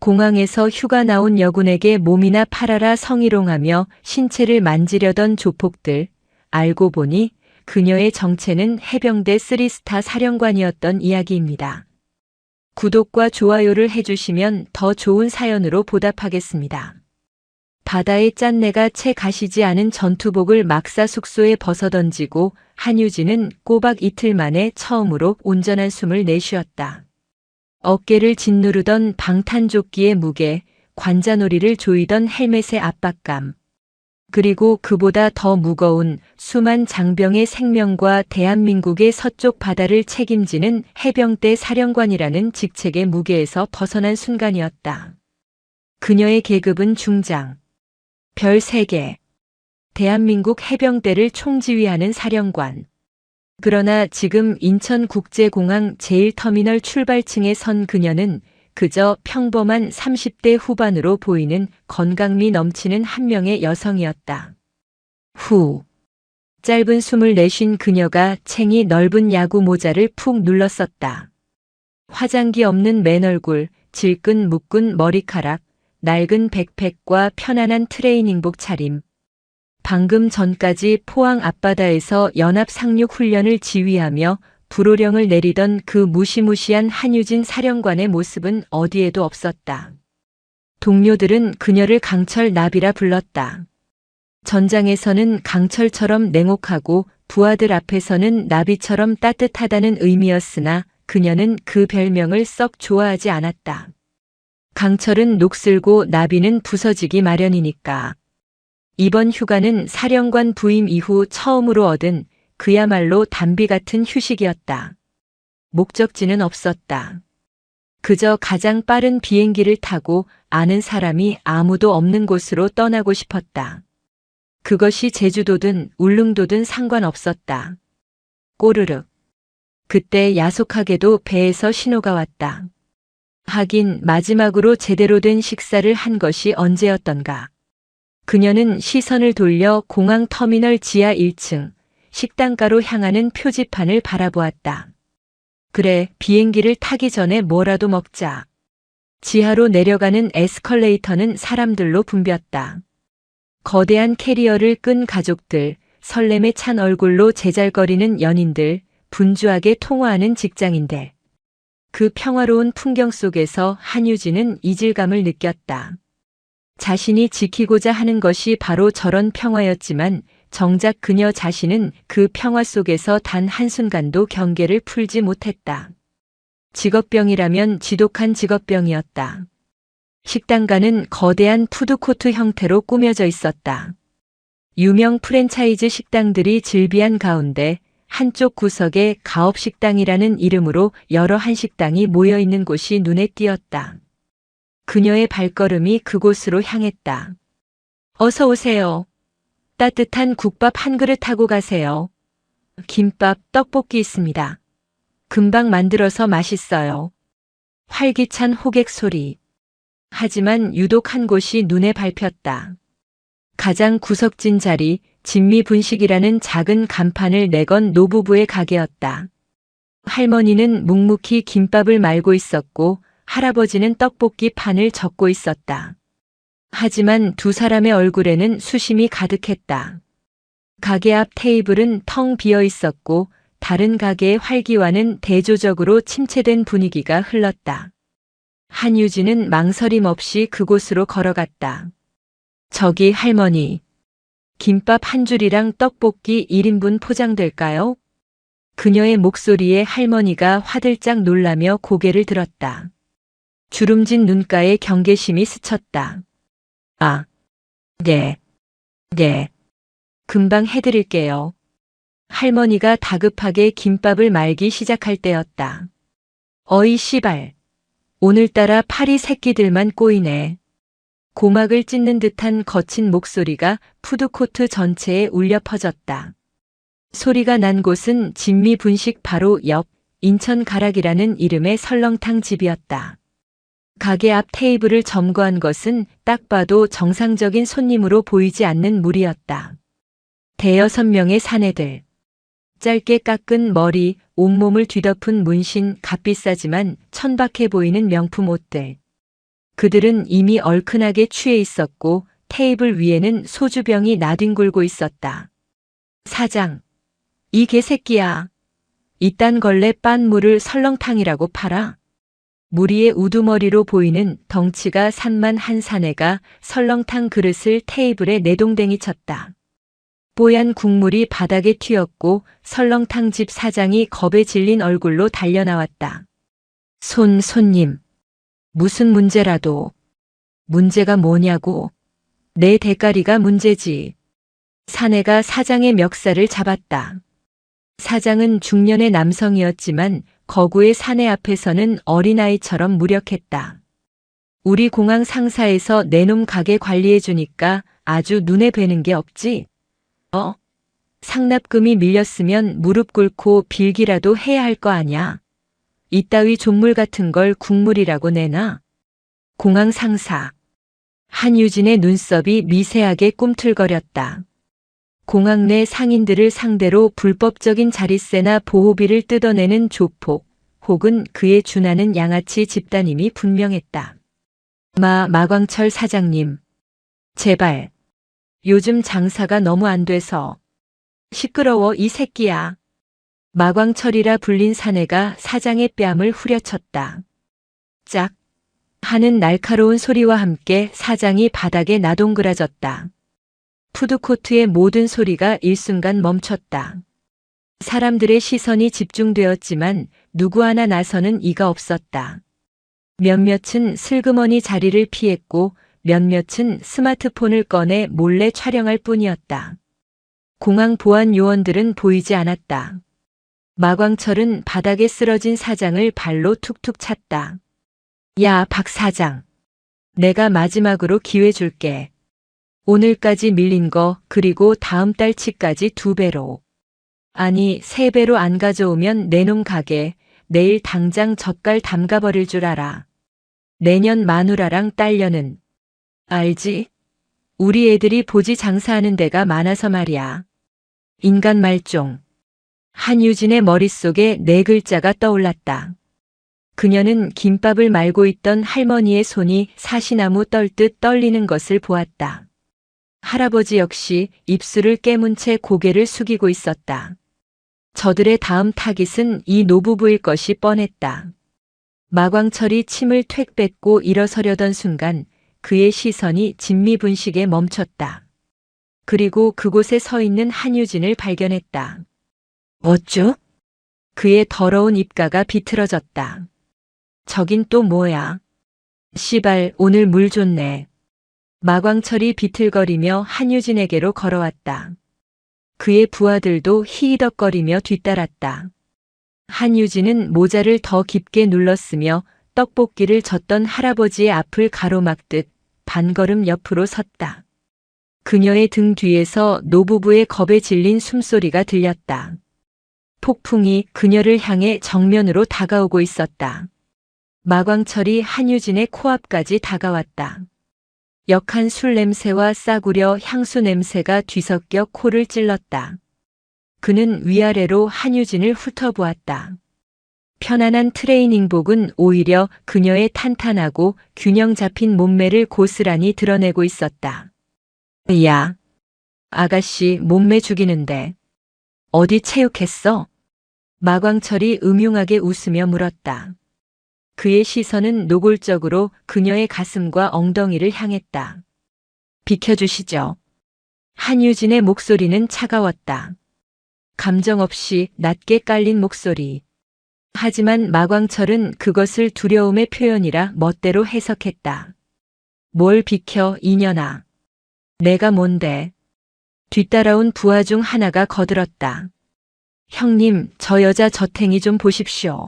공항에서 휴가 나온 여군에게 몸이나 팔아라 성희롱하며 신체를 만지려던 조폭들. 알고 보니 그녀의 정체는 해병대 3스타 사령관이었던 이야기입니다. 구독과 좋아요를 해주시면 더 좋은 사연으로 보답하겠습니다. 바다의 짠내가 채 가시지 않은 전투복을 막사 숙소에 벗어던지고 한유진은 꼬박 이틀 만에 처음으로 온전한 숨을 내쉬었다. 어깨를 짓누르던 방탄조끼의 무게, 관자놀이를 조이던 헬멧의 압박감, 그리고 그보다 더 무거운 수만 장병의 생명과 대한민국의 서쪽 바다를 책임지는 해병대 사령관이라는 직책의 무게에서 벗어난 순간이었다. 그녀의 계급은 중장, 별 3개, 대한민국 해병대를 총지휘하는 사령관. 그러나 지금 인천국제공항 제1터미널 출발층에 선 그녀는 그저 평범한 30대 후반으로 보이는 건강미 넘치는 한 명의 여성이었다. 후. 짧은 숨을 내쉰 그녀가 챙이 넓은 야구 모자를 푹 눌렀었다. 화장기 없는 맨얼굴, 질끈 묶은 머리카락, 낡은 백팩과 편안한 트레이닝복 차림. 방금 전까지 포항 앞바다에서 연합 상륙 훈련을 지휘하며 불호령을 내리던 그 무시무시한 한유진 사령관의 모습은 어디에도 없었다. 동료들은 그녀를 강철 나비라 불렀다. 전장에서는 강철처럼 냉혹하고 부하들 앞에서는 나비처럼 따뜻하다는 의미였으나 그녀는 그 별명을 썩 좋아하지 않았다. 강철은 녹슬고 나비는 부서지기 마련이니까. 이번 휴가는 사령관 부임 이후 처음으로 얻은 그야말로 단비 같은 휴식이었다. 목적지는 없었다. 그저 가장 빠른 비행기를 타고 아는 사람이 아무도 없는 곳으로 떠나고 싶었다. 그것이 제주도든 울릉도든 상관없었다. 꼬르륵. 그때 야속하게도 배에서 신호가 왔다. 하긴 마지막으로 제대로 된 식사를 한 것이 언제였던가. 그녀는 시선을 돌려 공항 터미널 지하 1층 식당가로 향하는 표지판을 바라보았다. 그래, 비행기를 타기 전에 뭐라도 먹자. 지하로 내려가는 에스컬레이터는 사람들로 붐볐다. 거대한 캐리어를 끈 가족들, 설렘에 찬 얼굴로 제잘거리는 연인들, 분주하게 통화하는 직장인들. 그 평화로운 풍경 속에서 한유진은 이질감을 느꼈다. 자신이 지키고자 하는 것이 바로 저런 평화였지만 정작 그녀 자신은 그 평화 속에서 단 한순간도 경계를 풀지 못했다. 직업병이라면 지독한 직업병이었다. 식당가는 거대한 푸드코트 형태로 꾸며져 있었다. 유명 프랜차이즈 식당들이 즐비한 가운데 한쪽 구석에 가업식당이라는 이름으로 여러 한식당이 모여있는 곳이 눈에 띄었다. 그녀의 발걸음이 그곳으로 향했다. 어서 오세요. 따뜻한 국밥 한 그릇 하고 가세요. 김밥, 떡볶이 있습니다. 금방 만들어서 맛있어요. 활기찬 호객 소리. 하지만 유독 한 곳이 눈에 밟혔다. 가장 구석진 자리, 진미분식이라는 작은 간판을 내건 노부부의 가게였다. 할머니는 묵묵히 김밥을 말고 있었고 할아버지는 떡볶이 판을 접고 있었다. 하지만 두 사람의 얼굴에는 수심이 가득했다. 가게 앞 테이블은 텅 비어 있었고 다른 가게의 활기와는 대조적으로 침체된 분위기가 흘렀다. 한유진은 망설임 없이 그곳으로 걸어갔다. 저기 할머니, 김밥 한 줄이랑 떡볶이 1인분 포장될까요? 그녀의 목소리에 할머니가 화들짝 놀라며 고개를 들었다. 주름진 눈가에 경계심이 스쳤다. 아, 네. 금방 해드릴게요. 할머니가 다급하게 김밥을 말기 시작할 때였다. 어이 씨발. 오늘따라 파리 새끼들만 꼬이네. 고막을 찢는 듯한 거친 목소리가 푸드코트 전체에 울려 퍼졌다. 소리가 난 곳은 진미분식 바로 옆 인천 가락이라는 이름의 설렁탕 집이었다. 가게 앞 테이블을 점거한 것은 딱 봐도 정상적인 손님으로 보이지 않는 무리였다. 대여섯 명의 사내들. 짧게 깎은 머리, 온몸을 뒤덮은 문신, 값비싸지만 천박해 보이는 명품 옷들. 그들은 이미 얼큰하게 취해 있었고 테이블 위에는 소주병이 나뒹굴고 있었다. 사장, 이 개새끼야. 이딴 걸레 빤 물을 설렁탕이라고 팔아? 무리의 우두머리로 보이는 덩치가 산만 한 사내가 설렁탕 그릇을 테이블에 내동댕이 쳤다. 뽀얀 국물이 바닥에 튀었고 설렁탕 집 사장이 겁에 질린 얼굴로 달려나왔다. 손님. 무슨 문제라도. 문제가 뭐냐고. 내 대가리가 문제지. 사내가 사장의 멱살을 잡았다. 사장은 중년의 남성이었지만 거구의 사내 앞에서는 어린아이처럼 무력했다. 우리 공항 상사에서 내놈 가게 관리해주니까 아주 눈에 뵈는 게 없지? 상납금이 밀렸으면 무릎 꿇고 빌기라도 해야 할 거 아냐? 이따위 존물 같은 걸 국물이라고 내나? 공항 상사. 한유진의 눈썹이 미세하게 꿈틀거렸다. 공항 내 상인들을 상대로 불법적인 자릿세나 보호비를 뜯어내는 조폭 혹은 그에 준하는 양아치 집단임이 분명했다. 마광철 사장님. 제발. 요즘 장사가 너무 안 돼서. 시끄러워 이 새끼야. 마광철이라 불린 사내가 사장의 뺨을 후려쳤다. 짝 하는 날카로운 소리와 함께 사장이 바닥에 나동그라졌다. 푸드코트의 모든 소리가 일순간 멈췄다. 사람들의 시선이 집중되었지만 누구 하나 나서는 이가 없었다. 몇몇은 슬그머니 자리를 피했고 몇몇은 스마트폰을 꺼내 몰래 촬영할 뿐이었다. 공항 보안 요원들은 보이지 않았다. 마광철은 바닥에 쓰러진 사장을 발로 툭툭 찼다. 야, 박 사장. 내가 마지막으로 기회 줄게. 오늘까지 밀린 거 그리고 다음 달치까지 2배로. 아니 3배로 안 가져오면 내놈 가게 내일 당장 젓갈 담가버릴 줄 알아. 내년 마누라랑 딸려는. 알지? 우리 애들이 보지 장사하는 데가 많아서 말이야. 인간 말종. 한유진의 머릿속에 4글자가 떠올랐다. 그녀는 김밥을 말고 있던 할머니의 손이 사시나무 떨듯 떨리는 것을 보았다. 할아버지 역시 입술을 깨문 채 고개를 숙이고 있었다. 저들의 다음 타깃은 이 노부부일 것이 뻔했다. 마광철이 침을 퇴 뱉고 일어서려던 순간 그의 시선이 진미분식에 멈췄다. 그리고 그곳에 서 있는 한유진을 발견했다. 어쭈? 그의 더러운 입가가 비틀어졌다. 저긴 또 뭐야? 씨발, 오늘 물 줬네. 마광철이 비틀거리며 한유진에게로 걸어왔다. 그의 부하들도 히히덕거리며 뒤따랐다. 한유진은 모자를 더 깊게 눌렀으며 떡볶이를 젓던 할아버지의 앞을 가로막듯 반걸음 옆으로 섰다. 그녀의 등 뒤에서 노부부의 겁에 질린 숨소리가 들렸다. 폭풍이 그녀를 향해 정면으로 다가오고 있었다. 마광철이 한유진의 코앞까지 다가왔다. 역한 술 냄새와 싸구려 향수 냄새가 뒤섞여 코를 찔렀다. 그는 위아래로 한유진을 훑어보았다. 편안한 트레이닝복은 오히려 그녀의 탄탄하고 균형 잡힌 몸매를 고스란히 드러내고 있었다. 야, 아가씨 몸매 죽이는데 어디 체육했어? 마광철이 음흉하게 웃으며 물었다. 그의 시선은 노골적으로 그녀의 가슴과 엉덩이를 향했다. 비켜주시죠. 한유진의 목소리는 차가웠다. 감정 없이 낮게 깔린 목소리. 하지만 마광철은 그것을 두려움의 표현이라 멋대로 해석했다. 뭘 비켜 이년아. 내가 뭔데. 뒤따라온 부하 중 하나가 거들었다. 형님, 저 여자 저탱이 좀 보십시오.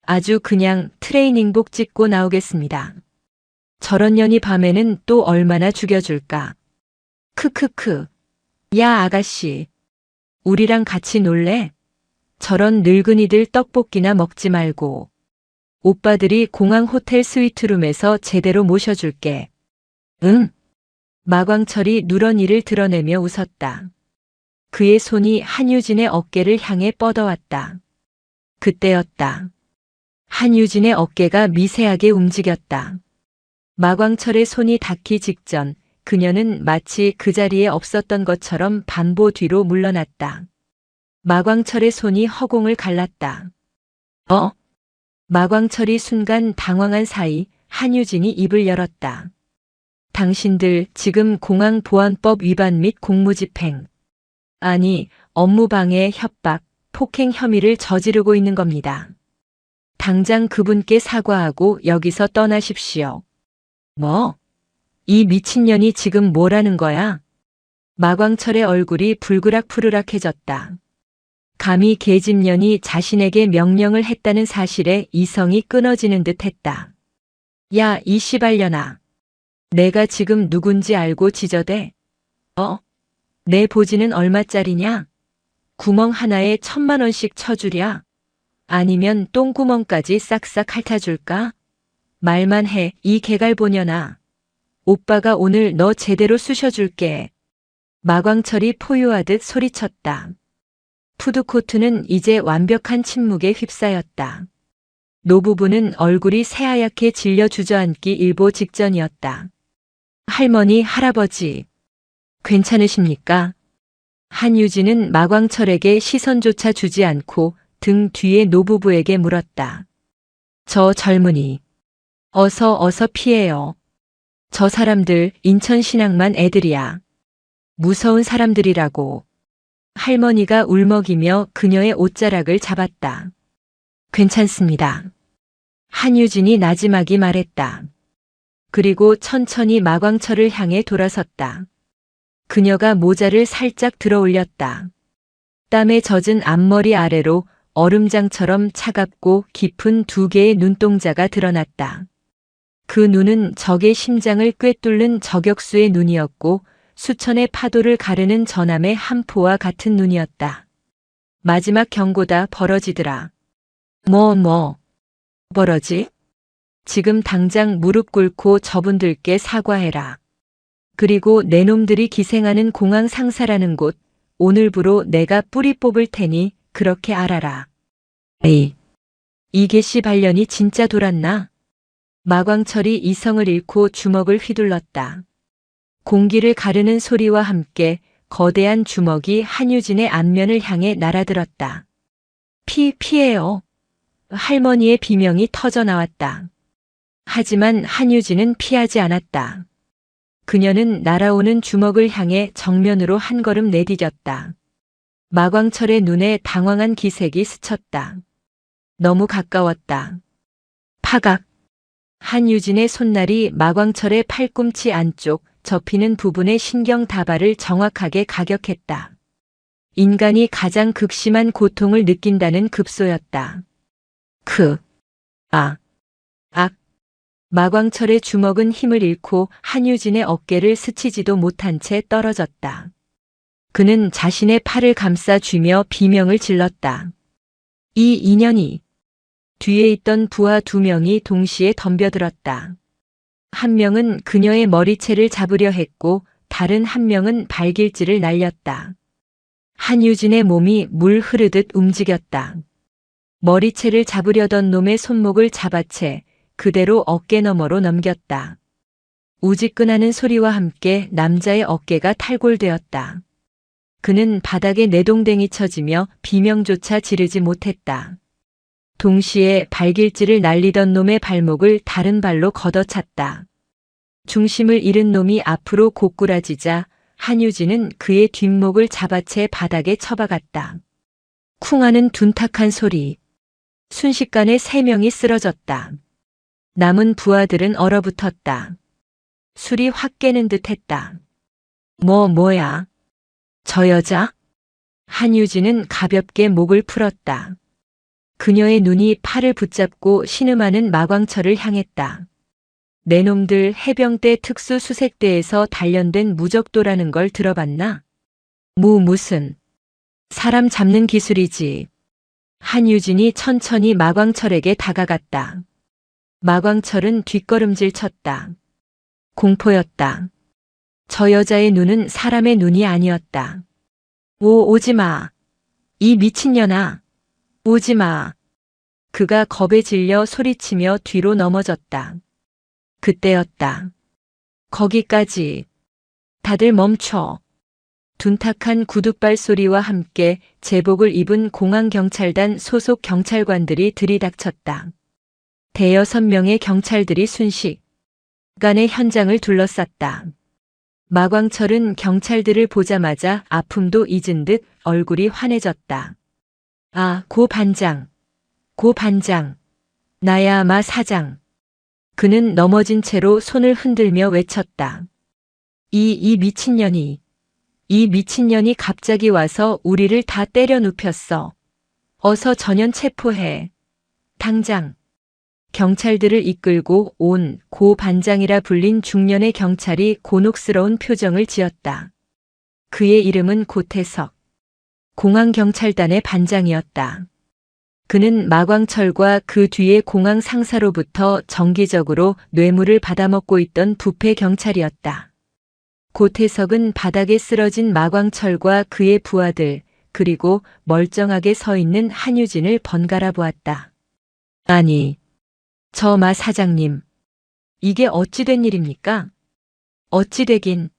아주 그냥 트레이닝복 찍고 나오겠습니다. 저런 년이 밤에는 또 얼마나 죽여줄까. 크크크. 야 아가씨. 우리랑 같이 놀래? 저런 늙은이들 떡볶이나 먹지 말고. 오빠들이 공항 호텔 스위트룸에서 제대로 모셔줄게. 응? 마광철이 누런 이를 드러내며 웃었다. 그의 손이 한유진의 어깨를 향해 뻗어왔다. 그때였다. 한유진의 어깨가 미세하게 움직였다. 마광철의 손이 닿기 직전 그녀는 마치 그 자리에 없었던 것처럼 반보 뒤로 물러났다. 마광철의 손이 허공을 갈랐다. 마광철이 순간 당황한 사이 한유진이 입을 열었다. 당신들 지금 공항보안법 위반 및 공무집행, 아니 업무방해, 협박, 폭행 혐의를 저지르고 있는 겁니다. 당장 그분께 사과하고 여기서 떠나십시오. 뭐? 이 미친년이 지금 뭐라는 거야? 마광철의 얼굴이 불그락푸르락해졌다. 감히 계집년이 자신에게 명령을 했다는 사실에 이성이 끊어지는 듯 했다. 야, 이 씨발년아. 내가 지금 누군지 알고 지저대? 내 보지는 얼마짜리냐? 구멍 하나에 1,000만 원씩 쳐주랴? 아니면 똥구멍까지 싹싹 핥아줄까? 말만 해, 이 개갈보년아. 오빠가 오늘 너 제대로 쑤셔줄게. 마광철이 포효하듯 소리쳤다. 푸드코트는 이제 완벽한 침묵에 휩싸였다. 노부부는 얼굴이 새하얗게 질려 주저앉기 일보 직전이었다. 할머니, 할아버지, 괜찮으십니까? 한유진은 마광철에게 시선조차 주지 않고 등 뒤에 노부부에게 물었다. 저 젊은이, 어서 피해요. 저 사람들 인천신학만 애들이야. 무서운 사람들이라고. 할머니가 울먹이며 그녀의 옷자락을 잡았다. 괜찮습니다. 한유진이 나지막이 말했다. 그리고 천천히 마광철을 향해 돌아섰다. 그녀가 모자를 살짝 들어 올렸다. 땀에 젖은 앞머리 아래로 얼음장처럼 차갑고 깊은 두 개의 눈동자가 드러났다. 그 눈은 적의 심장을 꿰뚫는 저격수의 눈이었고 수천의 파도를 가르는 전함의 함포와 같은 눈이었다. 마지막 경고다. 벌어지더라. 뭐 벌어지? 지금 당장 무릎 꿇고 저분들께 사과해라. 그리고 내 놈들이 기생하는 공항 상사라는 곳 오늘부로 내가 뿌리 뽑을 테니 그렇게 알아라. 에이, 이게 씨발년이 진짜 돌았나? 마광철이 이성을 잃고 주먹을 휘둘렀다. 공기를 가르는 소리와 함께 거대한 주먹이 한유진의 안면을 향해 날아들었다. 피해요. 할머니의 비명이 터져 나왔다. 하지만 한유진은 피하지 않았다. 그녀는 날아오는 주먹을 향해 정면으로 한 걸음 내디뎠다. 마광철의 눈에 당황한 기색이 스쳤다. 너무 가까웠다. 파각. 한유진의 손날이 마광철의 팔꿈치 안쪽 접히는 부분의 신경다발을 정확하게 가격했다. 인간이 가장 극심한 고통을 느낀다는 급소였다. 마광철의 주먹은 힘을 잃고 한유진의 어깨를 스치지도 못한 채 떨어졌다. 그는 자신의 팔을 감싸 쥐며 비명을 질렀다. 이 인연이. 뒤에 있던 부하 2명이 동시에 덤벼들었다. 한 명은 그녀의 머리채를 잡으려 했고 다른 한 명은 발길질을 날렸다. 한유진의 몸이 물 흐르듯 움직였다. 머리채를 잡으려던 놈의 손목을 잡아채 그대로 어깨 너머로 넘겼다. 우지끈하는 소리와 함께 남자의 어깨가 탈골되었다. 그는 바닥에 내동댕이 쳐지며 비명조차 지르지 못했다. 동시에 발길질을 날리던 놈의 발목을 다른 발로 걷어찼다. 중심을 잃은 놈이 앞으로 고꾸라지자 한유진은 그의 뒷목을 잡아채 바닥에 처박았다. 쿵하는 둔탁한 소리. 순식간에 3명이 쓰러졌다. 남은 부하들은 얼어붙었다. 술이 확 깨는 듯 했다. 뭐야? 저 여자? 한유진은 가볍게 목을 풀었다. 그녀의 눈이 팔을 붙잡고 신음하는 마광철을 향했다. 내 놈들 해병대 특수수색대에서 단련된 무적도라는 걸 들어봤나? 무슨 사람 잡는 기술이지. 한유진이 천천히 마광철에게 다가갔다. 마광철은 뒷걸음질 쳤다. 공포였다. 저 여자의 눈은 사람의 눈이 아니었다. 오지마. 이 미친년아. 오지마. 그가 겁에 질려 소리치며 뒤로 넘어졌다. 그때였다. 거기까지. 다들 멈춰. 둔탁한 구둣발 소리와 함께 제복을 입은 공항경찰단 소속 경찰관들이 들이닥쳤다. 대여섯 명의 경찰들이 순식간에 현장을 둘러쌌다. 마광철은 경찰들을 보자마자 아픔도 잊은 듯 얼굴이 환해졌다. 아, 고 반장. 고 반장. 나야 마 사장. 그는 넘어진 채로 손을 흔들며 외쳤다. 이 미친년이 갑자기 와서 우리를 다 때려 눕혔어. 어서 전현 체포해. 당장. 경찰들을 이끌고 온 고 반장이라 불린 중년의 경찰이 곤혹스러운 표정을 지었다. 그의 이름은 고태석. 공항경찰단의 반장이었다. 그는 마광철과 그 뒤에 공항 상사로부터 정기적으로 뇌물을 받아먹고 있던 부패 경찰이었다. 고태석은 바닥에 쓰러진 마광철과 그의 부하들, 그리고 멀쩡하게 서 있는 한유진을 번갈아 보았다. 아니, 저 마 사장님, 이게 어찌 된 일입니까? 어찌 되긴,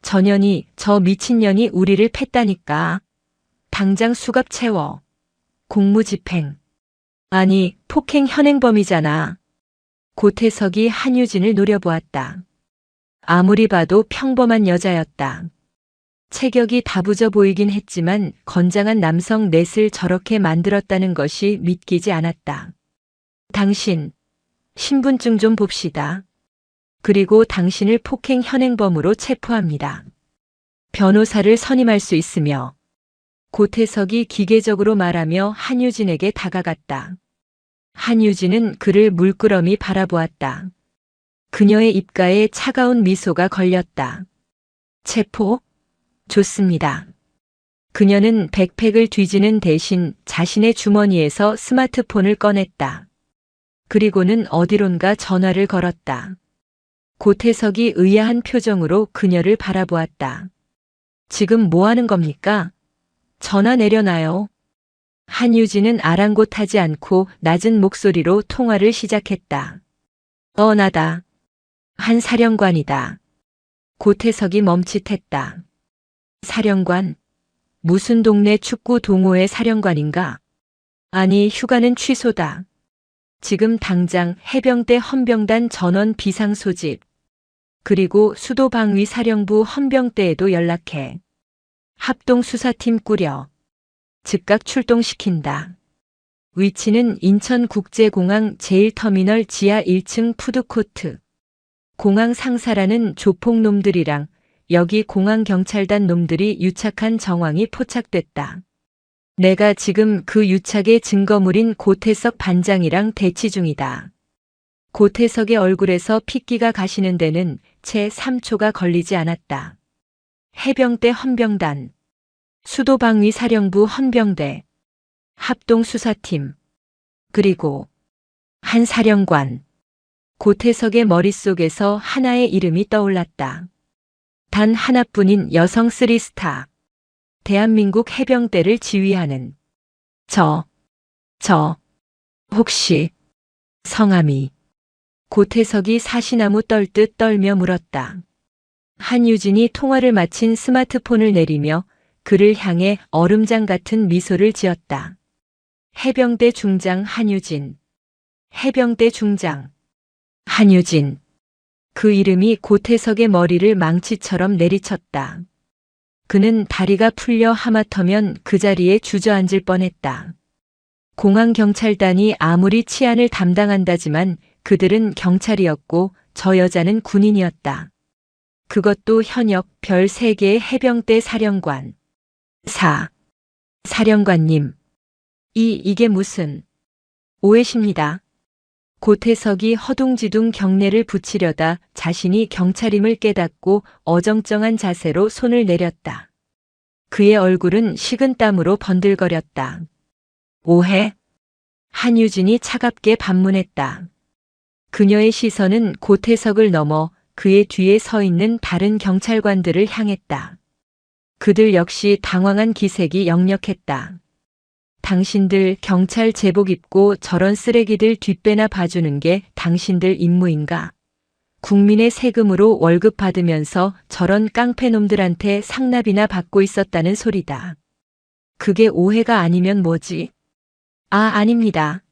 전현이 저 미친년이 우리를 팼다니까. 당장 수갑 채워. 공무집행. 아니, 폭행 현행범이잖아. 고태석이 한유진을 노려보았다. 아무리 봐도 평범한 여자였다. 체격이 다부져 보이긴 했지만 건장한 남성 넷을 저렇게 만들었다는 것이 믿기지 않았다. 당신, 신분증 좀 봅시다. 그리고 당신을 폭행 현행범으로 체포합니다. 변호사를 선임할 수 있으며. 고태석이 기계적으로 말하며 한유진에게 다가갔다. 한유진은 그를 물끄러미 바라보았다. 그녀의 입가에 차가운 미소가 걸렸다. 체포? 좋습니다. 그녀는 백팩을 뒤지는 대신 자신의 주머니에서 스마트폰을 꺼냈다. 그리고는 어디론가 전화를 걸었다. 고태석이 의아한 표정으로 그녀를 바라보았다. 지금 뭐 하는 겁니까? 전화 내려놔요. 한유진은 아랑곳하지 않고 낮은 목소리로 통화를 시작했다. 나다. 한 사령관이다. 고태석이 멈칫했다. 사령관? 무슨 동네 축구 동호회 사령관인가? 아니, 휴가는 취소다. 지금 당장 해병대 헌병단 전원 비상소집. 그리고 수도방위 사령부 헌병대에도 연락해. 합동수사팀 꾸려. 즉각 출동시킨다. 위치는 인천국제공항 제1터미널 지하 1층 푸드코트. 공항 상사라는 조폭놈들이랑 여기 공항경찰단 놈들이 유착한 정황이 포착됐다. 내가 지금 그 유착의 증거물인 고태석 반장이랑 대치 중이다. 고태석의 얼굴에서 핏기가 가시는 데는 채 3초가 걸리지 않았다. 해병대 헌병단, 수도방위 사령부 헌병대, 합동수사팀, 그리고 한 사령관. 고태석의 머릿속에서 하나의 이름이 떠올랐다. 단 하나뿐인 여성 3스타. 대한민국 해병대를 지휘하는 혹시 성함이. 고태석이 사시나무 떨듯 떨며 물었다. 한유진이 통화를 마친 스마트폰을 내리며 그를 향해 얼음장 같은 미소를 지었다. 해병대 중장 한유진. 해병대 중장 한유진. 그 이름이 고태석의 머리를 망치처럼 내리쳤다. 그는 다리가 풀려 하마터면 그 자리에 주저앉을 뻔했다. 공항경찰단이 아무리 치안을 담당한다지만 그들은 경찰이었고 저 여자는 군인이었다. 그것도 현역 별 3개의 해병대 사령관. 사령관님. 이게 무슨 오해십니다. 고태석이 허둥지둥 경례를 붙이려다 자신이 경찰임을 깨닫고 어정쩡한 자세로 손을 내렸다. 그의 얼굴은 식은땀으로 번들거렸다. 오해? 한유진이 차갑게 반문했다. 그녀의 시선은 고태석을 넘어 그의 뒤에 서 있는 다른 경찰관들을 향했다. 그들 역시 당황한 기색이 역력했다. 당신들 경찰 제복 입고 저런 쓰레기들 뒷배나 봐주는 게 당신들 임무인가? 국민의 세금으로 월급 받으면서 저런 깡패놈들한테 상납이나 받고 있었다는 소리다. 그게 오해가 아니면 뭐지? 아닙니다.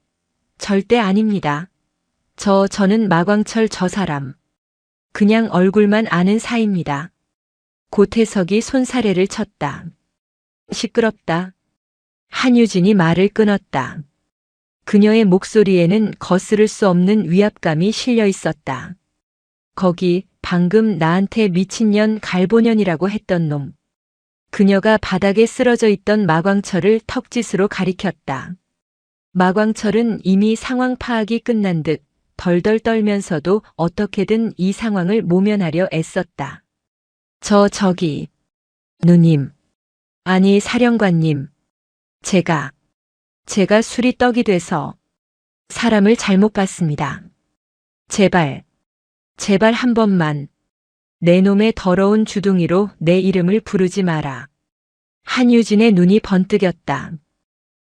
절대 아닙니다. 저는 마광철 저 사람. 그냥 얼굴만 아는 사이입니다. 고태석이 손사래를 쳤다. 시끄럽다. 한유진이 말을 끊었다. 그녀의 목소리에는 거스를 수 없는 위압감이 실려 있었다. 거기 방금 나한테 미친년 갈보년이라고 했던 놈. 그녀가 바닥에 쓰러져 있던 마광철을 턱짓으로 가리켰다. 마광철은 이미 상황 파악이 끝난 듯 덜덜 떨면서도 어떻게든 이 상황을 모면하려 애썼다. 저기, 누님. 아니, 사령관님. 제가 술이 떡이 돼서 사람을 잘못 봤습니다. 제발 한 번만 내 놈의 더러운 주둥이로 내 이름을 부르지 마라. 한유진의 눈이 번뜩였다.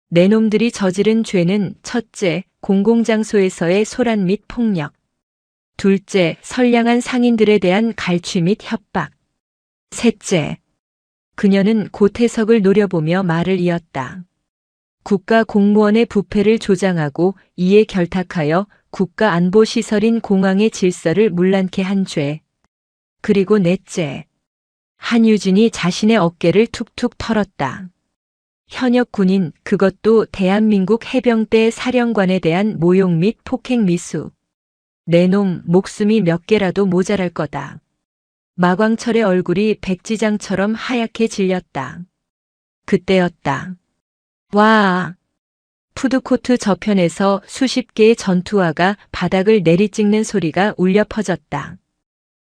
내 놈들이 저지른 죄는 첫째, 공공장소에서의 소란 및 폭력. 둘째, 선량한 상인들에 대한 갈취 및 협박. 셋째, 그녀는 고태석을 노려보며 말을 이었다. 국가 공무원의 부패를 조장하고 이에 결탁하여 국가 안보시설인 공항의 질서를 문란케 한 죄. 그리고 넷째, 한유진이 자신의 어깨를 툭툭 털었다. 현역 군인, 그것도 대한민국 해병대 사령관에 대한 모욕 및 폭행 미수. 내 놈 목숨이 몇 개라도 모자랄 거다. 마광철의 얼굴이 백지장처럼 하얗게 질렸다. 그때였다. 와! 푸드코트 저편에서 수십 개의 전투화가 바닥을 내리찍는 소리가 울려 퍼졌다.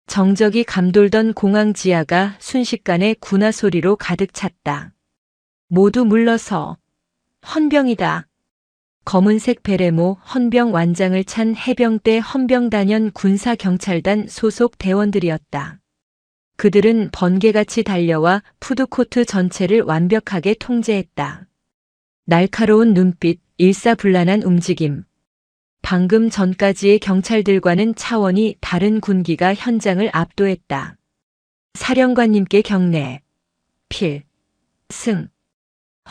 정적이 감돌던 공항 지하가 순식간에 군화 소리로 가득 찼다. 모두 물러서. 헌병이다. 검은색 베레모 헌병 완장을 찬 해병대 헌병단연 군사경찰단 소속 대원들이었다. 그들은 번개같이 달려와 푸드코트 전체를 완벽하게 통제했다. 날카로운 눈빛, 일사불란한 움직임. 방금 전까지의 경찰들과는 차원이 다른 군기가 현장을 압도했다. 사령관님께 경례. 필승.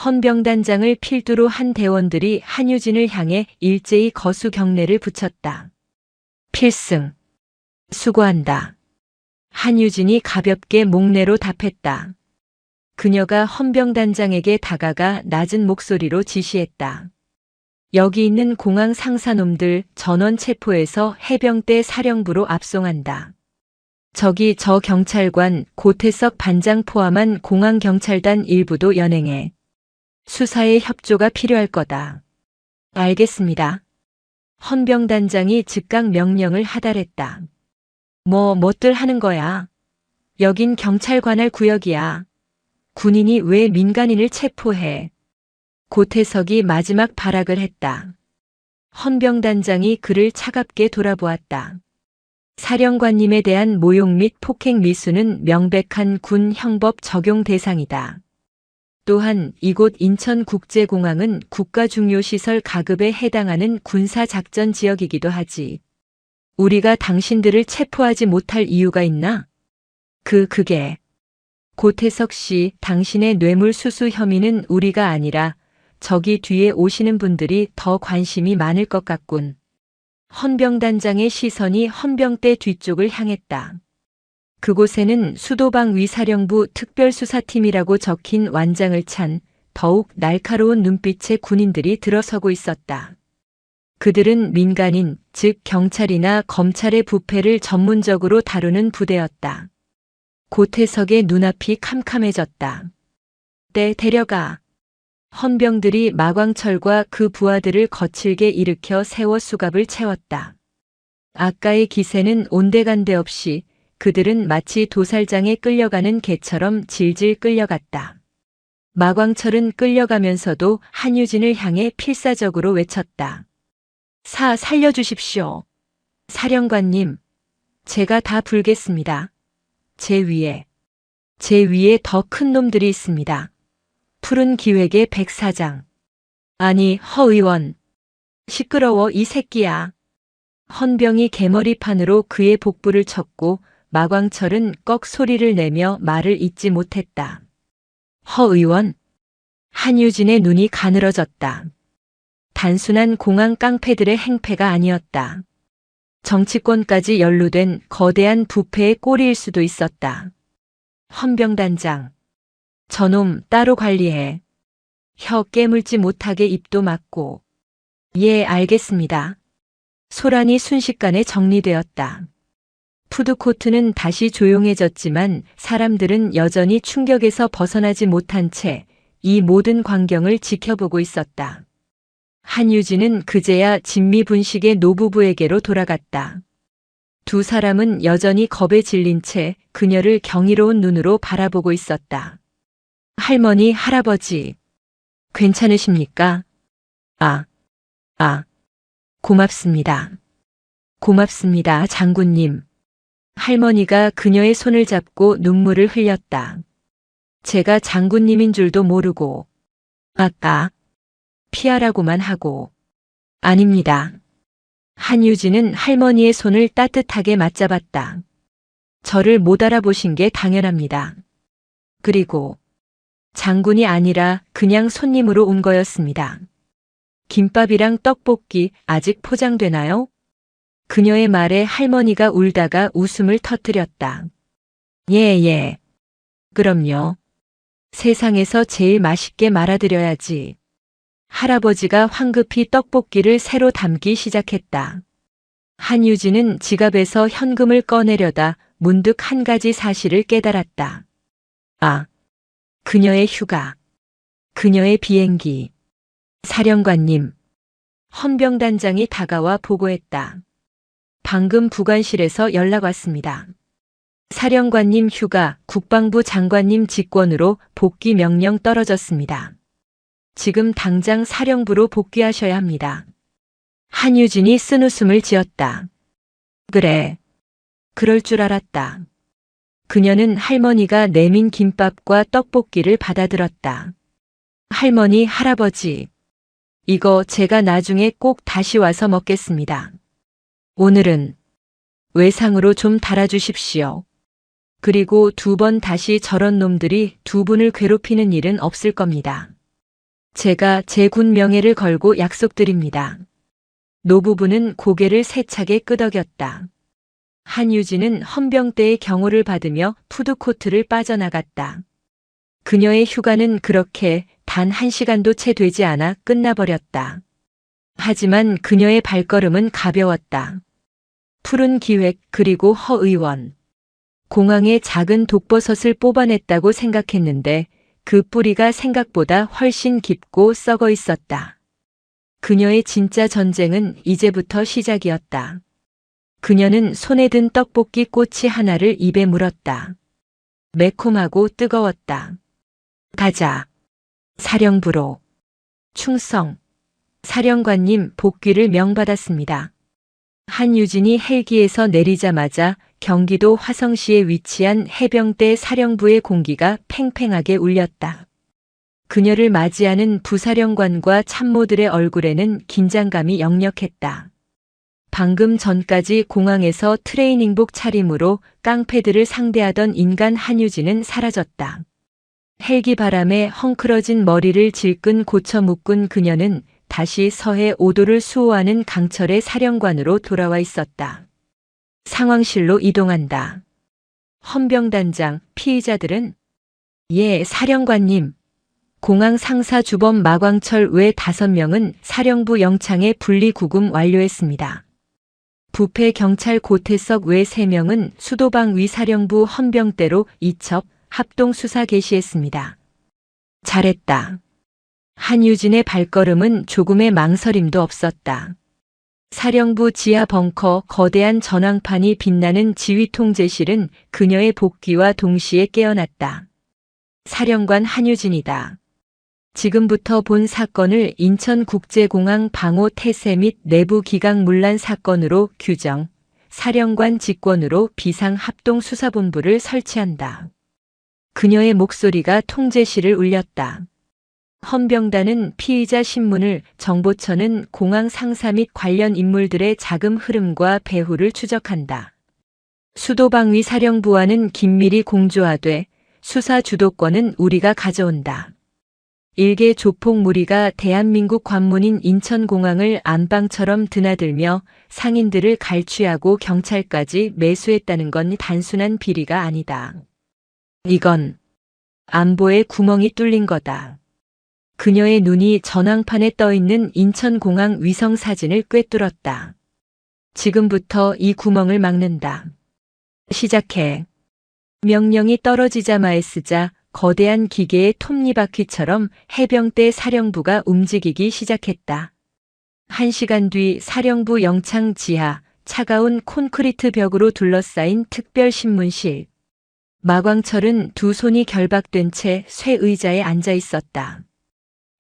헌병단장을 필두로 한 대원들이 한유진을 향해 일제히 거수 경례를 붙였다. 필승. 수고한다. 한유진이 가볍게 목례로 답했다. 그녀가 헌병단장에게 다가가 낮은 목소리로 지시했다. 여기 있는 공항 상사놈들 전원 체포해서 해병대 사령부로 압송한다. 저기 저 경찰관 고태석 반장 포함한 공항경찰단 일부도 연행해. 수사에 협조가 필요할 거다. 알겠습니다. 헌병단장이 즉각 명령을 하달했다. 뭐들 하는 거야? 여긴 경찰 관할 구역이야. 군인이 왜 민간인을 체포해? 고태석이 마지막 발악을 했다. 헌병단장이 그를 차갑게 돌아보았다. 사령관님에 대한 모욕 및 폭행 미수는 명백한 군 형법 적용 대상이다. 또한 이곳 인천국제공항은 국가중요시설 가급에 해당하는 군사작전 지역이기도 하지. 우리가 당신들을 체포하지 못할 이유가 있나? 그게. 고태석 씨, 당신의 뇌물수수 혐의는 우리가 아니라 저기 뒤에 오시는 분들이 더 관심이 많을 것 같군. 헌병단장의 시선이 헌병대 뒤쪽을 향했다. 그곳에는 수도방 위사령부 특별수사팀이라고 적힌 완장을 찬 더욱 날카로운 눈빛의 군인들이 들어서고 있었다. 그들은 민간인, 즉 경찰이나 검찰의 부패를 전문적으로 다루는 부대였다. 고태석의 눈앞이 캄캄해졌다. 데려가. 헌병들이 마광철과 그 부하들을 거칠게 일으켜 세워 수갑을 채웠다. 아까의 기세는 온데간데 없이 그들은 마치 도살장에 끌려가는 개처럼 질질 끌려갔다. 마광철은 끌려가면서도 한유진을 향해 필사적으로 외쳤다. 살려주십시오. 사령관님, 제가 다 불겠습니다. 제 위에 더 큰 놈들이 있습니다. 푸른 기획의 백 사장. 아니, 허 의원. 시끄러워 이 새끼야. 헌병이 개머리판으로 그의 복부를 쳤고 마광철은 꺽 소리를 내며 말을 잇지 못했다. 허 의원. 한유진의 눈이 가늘어졌다. 단순한 공항 깡패들의 행패가 아니었다. 정치권까지 연루된 거대한 부패의 꼬리일 수도 있었다. 헌병단장. 저놈 따로 관리해. 혀 깨물지 못하게 입도 막고. 예, 알겠습니다. 소란이 순식간에 정리되었다. 푸드코트는 다시 조용해졌지만 사람들은 여전히 충격에서 벗어나지 못한 채 이 모든 광경을 지켜보고 있었다. 한유진은 그제야 진미분식의 노부부에게로 돌아갔다. 두 사람은 여전히 겁에 질린 채 그녀를 경이로운 눈으로 바라보고 있었다. 할머니, 할아버지, 괜찮으십니까? 고맙습니다. 고맙습니다, 장군님. 할머니가 그녀의 손을 잡고 눈물을 흘렸다. 제가 장군님인 줄도 모르고, 아까 피하라고만 하고. 아닙니다. 한유진은 할머니의 손을 따뜻하게 맞잡았다. 저를 못 알아보신 게 당연합니다. 그리고 장군이 아니라 그냥 손님으로 온 거였습니다. 김밥이랑 떡볶이 아직 포장되나요? 그녀의 말에 할머니가 울다가 웃음을 터뜨렸다. 예. 그럼요. 세상에서 제일 맛있게 말아드려야지. 할아버지가 황급히 떡볶이를 새로 담기 시작했다. 한유진은 지갑에서 현금을 꺼내려다 문득 한 가지 사실을 깨달았다. 그녀의 휴가, 그녀의 비행기. 사령관님. 헌병단장이 다가와 보고했다. 방금 부관실에서 연락 왔습니다. 사령관님 휴가 국방부 장관님 직권으로 복귀 명령 떨어졌습니다. 지금 당장 사령부로 복귀하셔야 합니다. 한유진이 쓴웃음을 지었다. 그래. 그럴 줄 알았다. 그녀는 할머니가 내민 김밥과 떡볶이를 받아들었다. 할머니, 할아버지. 이거 제가 나중에 꼭 다시 와서 먹겠습니다. 오늘은 외상으로 좀 달아주십시오. 그리고 2번 다시 저런 놈들이 2분을 괴롭히는 일은 없을 겁니다. 제가 제 군 명예를 걸고 약속드립니다. 노부부는 고개를 세차게 끄덕였다. 한유진은 헌병대의 경호를 받으며 푸드코트를 빠져나갔다. 그녀의 휴가는 그렇게 단 1시간도 채 되지 않아 끝나버렸다. 하지만 그녀의 발걸음은 가벼웠다. 푸른 기획 그리고 허 의원. 공항에 작은 독버섯을 뽑아냈다고 생각했는데 그 뿌리가 생각보다 훨씬 깊고 썩어 있었다. 그녀의 진짜 전쟁은 이제부터 시작이었다. 그녀는 손에 든 떡볶이 꼬치 하나를 입에 물었다. 매콤하고 뜨거웠다. 가자. 사령부로. 충성. 사령관님 복귀를 명받았습니다. 한유진이 헬기에서 내리자마자 경기도 화성시에 위치한 해병대 사령부의 공기가 팽팽하게 울렸다. 그녀를 맞이하는 부사령관과 참모들의 얼굴에는 긴장감이 역력했다. 방금 전까지 공항에서 트레이닝복 차림으로 깡패들을 상대하던 인간 한유진은 사라졌다. 헬기 바람에 헝클어진 머리를 질끈 고쳐 묶은 그녀는 다시 서해 5도를 수호하는 강철의 사령관으로 돌아와 있었다. 상황실로 이동한다. 헌병단장, 피의자들은? 예, 사령관님. 공항 상사 주범 마광철 외 5명은 사령부 영창에 분리 구금 완료했습니다. 부패 경찰 고태석 외 3명은 수도방 위사령부 헌병대로 이첩, 합동 수사 개시했습니다. 잘했다. 한유진의 발걸음은 조금의 망설임도 없었다. 사령부 지하 벙커 거대한 전황판이 빛나는 지휘통제실은 그녀의 복귀와 동시에 깨어났다. 사령관 한유진이다. 지금부터 본 사건을 인천국제공항 방호 태세 및 내부 기강 문란 사건으로 규정, 사령관 직권으로 비상합동수사본부를 설치한다. 그녀의 목소리가 통제실을 울렸다. 헌병단은 피의자 신문을, 정보처는 공항 상사 및 관련 인물들의 자금 흐름과 배후를 추적한다. 수도방위 사령부와는 긴밀히 공조하되 수사 주도권은 우리가 가져온다. 일개 조폭 무리가 대한민국 관문인 인천공항을 안방처럼 드나들며 상인들을 갈취하고 경찰까지 매수했다는 건 단순한 비리가 아니다. 이건 안보에 구멍이 뚫린 거다. 그녀의 눈이 전황판에 떠있는 인천공항 위성 사진을 꿰뚫었다. 지금부터 이 구멍을 막는다. 시작해. 명령이 떨어지자마자 쓰자 거대한 기계의 톱니바퀴처럼 해병대 사령부가 움직이기 시작했다. 1시간 뒤 사령부 영창 지하, 차가운 콘크리트 벽으로 둘러싸인 특별신문실. 마광철은 두 손이 결박된 채 쇠 의자에 앉아 있었다.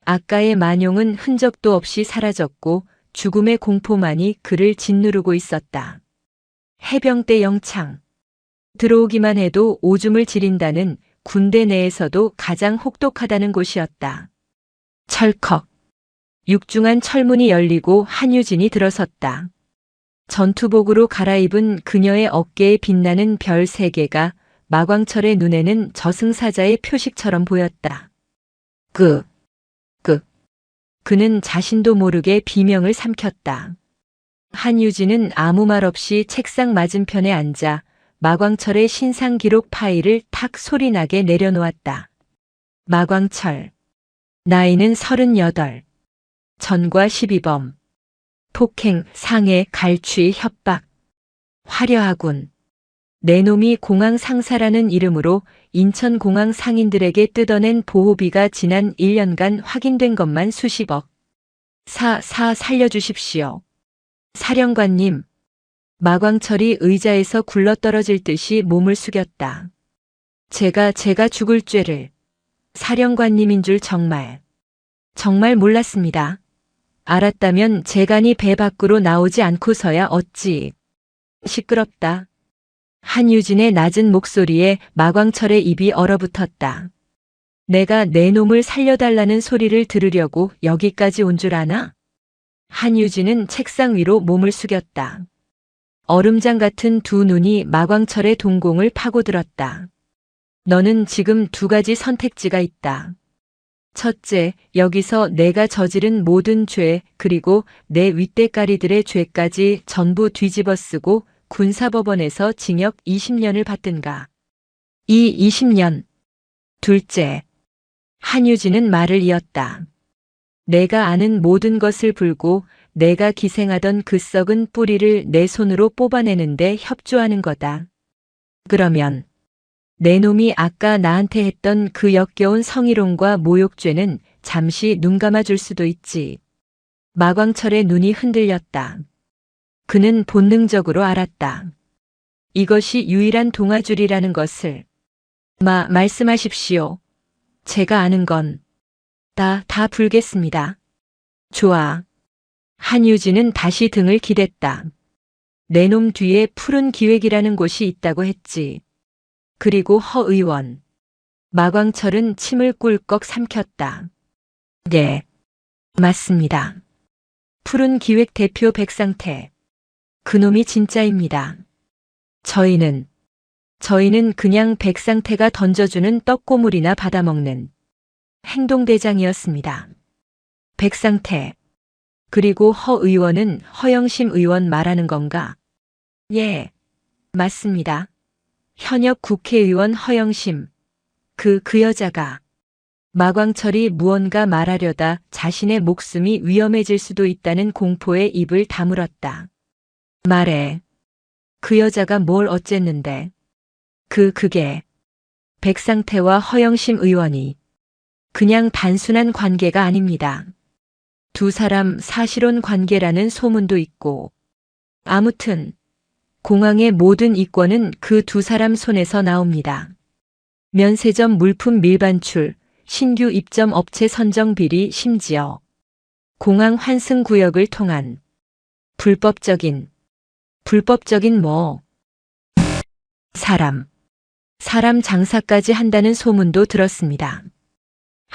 아까의 만용은 흔적도 없이 사라졌고 죽음의 공포만이 그를 짓누르고 있었다. 해병대 영창. 들어오기만 해도 오줌을 지린다는 군대 내에서도 가장 혹독하다는 곳이었다. 철컥. 육중한 철문이 열리고 한유진이 들어섰다. 전투복으로 갈아입은 그녀의 어깨에 빛나는 별 3개가 마광철의 눈에는 저승사자의 표식처럼 보였다. 그는 자신도 모르게 비명을 삼켰다. 한유진은 아무 말 없이 책상 맞은편에 앉아 마광철의 신상 기록 파일을 탁 소리나게 내려놓았다. 마광철. 나이는 38. 전과 12범. 폭행, 상해, 갈취, 협박. 화려하군. 내 놈이 공항 상사라는 이름으로 인천공항 상인들에게 뜯어낸 보호비가 지난 1년간 확인된 것만 수십억. 살려주십시오. 사령관님. 마광철이 의자에서 굴러떨어질 듯이 몸을 숙였다. 제가 죽을 죄를. 사령관님인 줄 정말 몰랐습니다. 알았다면 재간이 배 밖으로 나오지 않고서야 어찌. 시끄럽다. 한유진의 낮은 목소리에 마광철의 입이 얼어붙었다. 내가 내 놈을 살려달라는 소리를 들으려고 여기까지 온 줄 아나? 한유진은 책상 위로 몸을 숙였다. 얼음장 같은 두 눈이 마광철의 동공을 파고들었다. 너는 지금 2가지 선택지가 있다. 첫째, 여기서 내가 저지른 모든 죄, 그리고 내 윗대가리들의 죄까지 전부 뒤집어쓰고 군사법원에서 징역 20년을 받든가. 이 20년. 둘째. 한유진은 말을 이었다. 내가 아는 모든 것을 불고 내가 기생하던 그 썩은 뿌리를 내 손으로 뽑아내는데 협조하는 거다. 그러면 내 놈이 아까 나한테 했던 그 역겨운 성희롱과 모욕죄는 잠시 눈 감아줄 수도 있지. 마광철의 눈이 흔들렸다. 그는 본능적으로 알았다. 이것이 유일한 동아줄이라는 것을. 말씀하십시오. 제가 아는 건 다 불겠습니다. 좋아. 한유진은 다시 등을 기댔다. 내 놈 뒤에 푸른 기획이라는 곳이 있다고 했지. 그리고 허 의원. 마광철은 침을 꿀꺽 삼켰다. 네. 맞습니다. 푸른 기획 대표 백상태. 그놈이 진짜입니다. 저희는 그냥 백상태가 던져주는 떡고물이나 받아먹는 행동대장이었습니다. 백상태. 그리고 허 의원은 허영심 의원 말하는 건가? 예, 맞습니다. 현역 국회의원 허영심. 그 여자가. 마광철이 무언가 말하려다 자신의 목숨이 위험해질 수도 있다는 공포에 입을 다물었다. 말해. 그 여자가 뭘 어쨌는데. 그게 백상태와 허영심 의원이 그냥 단순한 관계가 아닙니다. 두 사람 사실혼 관계라는 소문도 있고. 아무튼 공항의 모든 이권은 그 두 사람 손에서 나옵니다. 면세점 물품 밀반출, 신규 입점 업체 선정 비리, 심지어 공항 환승 구역을 통한 불법적인 사람 장사까지 한다는 소문도 들었습니다.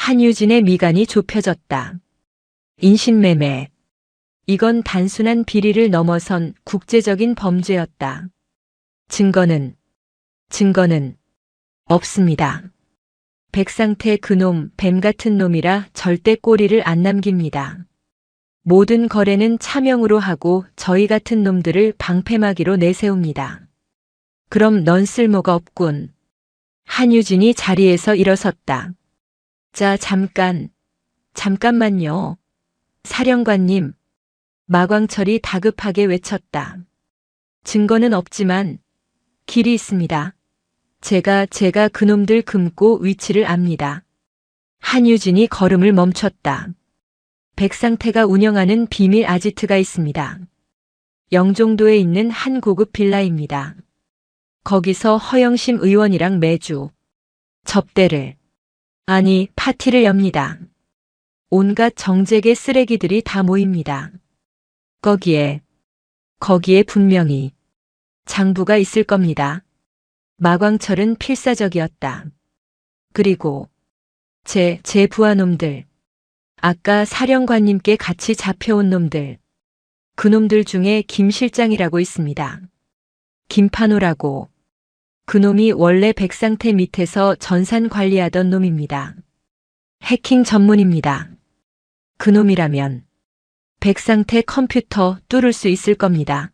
한유진의 미간이 좁혀졌다. 인신매매. 이건 단순한 비리를 넘어선 국제적인 범죄였다. 증거는 없습니다. 백상태 그놈 뱀 같은 놈이라 절대 꼬리를 안 남깁니다. 모든 거래는 차명으로 하고 저희 같은 놈들을 방패막이로 내세웁니다. 그럼 넌 쓸모가 없군. 한유진이 자리에서 일어섰다. 자, 잠깐만요. 사령관님. 마광철이 다급하게 외쳤다. 증거는 없지만 길이 있습니다. 제가 그놈들 금고 위치를 압니다. 한유진이 걸음을 멈췄다. 백상태가 운영하는 비밀 아지트가 있습니다. 영종도에 있는 한 고급 빌라입니다. 거기서 허영심 의원이랑 매주 접대를, 아니 파티를 엽니다. 온갖 정재계 쓰레기들이 다 모입니다. 거기에 분명히 장부가 있을 겁니다. 마광철은 필사적이었다. 그리고 제 부하놈들, 아까 사령관님께 같이 잡혀온 놈들, 그놈들 중에 김 실장이라고 있습니다. 김판호라고. 그놈이 원래 백상태 밑에서 전산 관리하던 놈입니다. 해킹 전문입니다. 그놈이라면 백상태 컴퓨터 뚫을 수 있을 겁니다.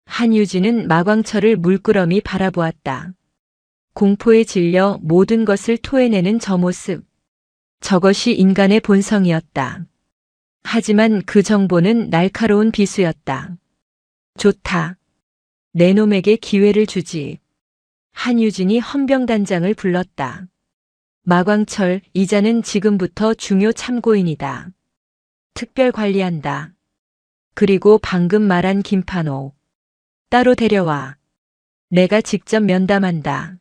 한유진은 마광철을 물끄러미 바라보았다. 공포에 질려 모든 것을 토해내는 저 모습. 저것이 인간의 본성이었다. 하지만 그 정보는 날카로운 비수였다. 좋다. 내 놈에게 기회를 주지. 한유진이 헌병단장을 불렀다. 마광철, 이자는 지금부터 중요 참고인이다. 특별 관리한다. 그리고 방금 말한 김판호. 따로 데려와. 내가 직접 면담한다.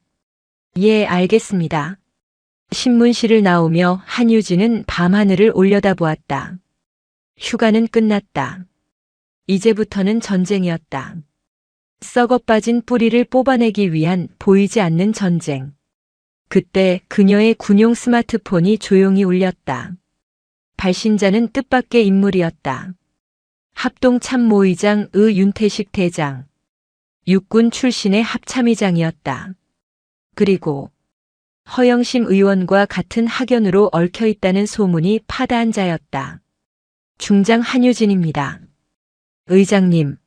예, 알겠습니다. 신문실을 나오며 한유진은 밤하늘을 올려다보았다. 휴가는 끝났다. 이제부터는 전쟁이었다. 썩어빠진 뿌리를 뽑아내기 위한 보이지 않는 전쟁. 그때 그녀의 군용 스마트폰이 조용히 울렸다. 발신자는 뜻밖의 인물이었다. 합동참모의장 윤태식 대장. 육군 출신의 합참의장이었다. 그리고 허영심 의원과 같은 학연으로 얽혀있다는 소문이 파다한 자였다. 중장 한유진입니다. 의장님.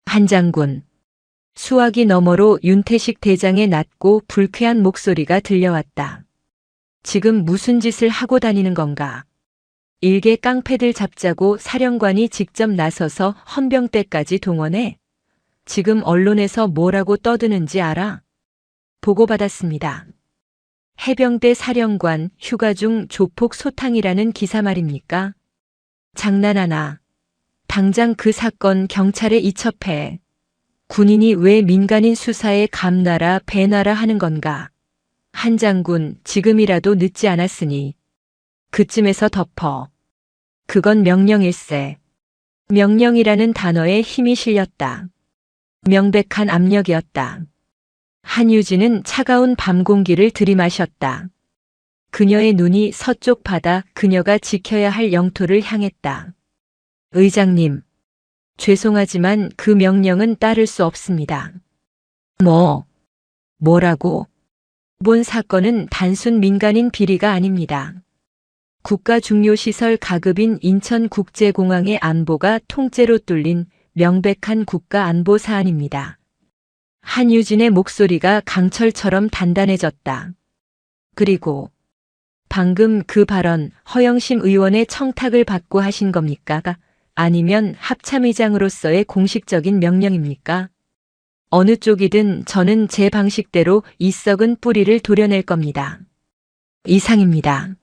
한 장군. 수화기 너머로 윤태식 대장의 낮고 불쾌한 목소리가 들려왔다. 지금 무슨 짓을 하고 다니는 건가? 일개 깡패들 잡자고 사령관이 직접 나서서 헌병대까지 동원해? 지금 언론에서 뭐라고 떠드는지 알아? 보고받았습니다. 해병대 사령관 휴가 중 조폭 소탕이라는 기사 말입니까? 장난하나. 당장 그 사건 경찰에 이첩해. 군인이 왜 민간인 수사에 감나라 배나라 하는 건가? 한 장군, 지금이라도 늦지 않았으니 그쯤에서 덮어. 그건 명령일세. 명령이라는 단어에 힘이 실렸다. 명백한 압력이었다. 한유진은 차가운 밤 공기를 들이마셨다. 그녀의 눈이 서쪽 바다, 그녀가 지켜야 할 영토를 향했다. 의장님, 죄송하지만 그 명령은 따를 수 없습니다. 뭐라고? 본 사건은 단순 민간인 비리가 아닙니다. 국가 중요시설 가급인 인천국제공항의 안보가 통째로 뚫린 명백한 국가 안보 사안입니다. 한유진의 목소리가 강철처럼 단단해졌다. 그리고 방금 그 발언 허영심 의원의 청탁을 받고 하신 겁니까? 아니면 합참의장으로서의 공식적인 명령입니까? 어느 쪽이든 저는 제 방식대로 이 썩은 뿌리를 도려낼 겁니다. 이상입니다.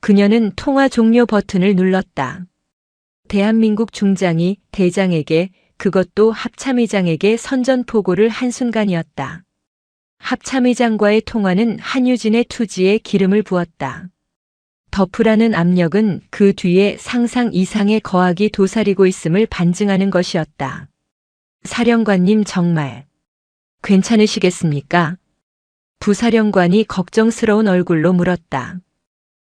그녀는 통화 종료 버튼을 눌렀다. 대한민국 중장이 대장에게, 그것도 합참의장에게 선전포고를 한 순간이었다. 합참의장과의 통화는 한유진의 투지에 기름을 부었다. 덮으라는 압력은 그 뒤에 상상 이상의 거악이 도사리고 있음을 반증하는 것이었다. 사령관님 정말 괜찮으시겠습니까? 부사령관이 걱정스러운 얼굴로 물었다.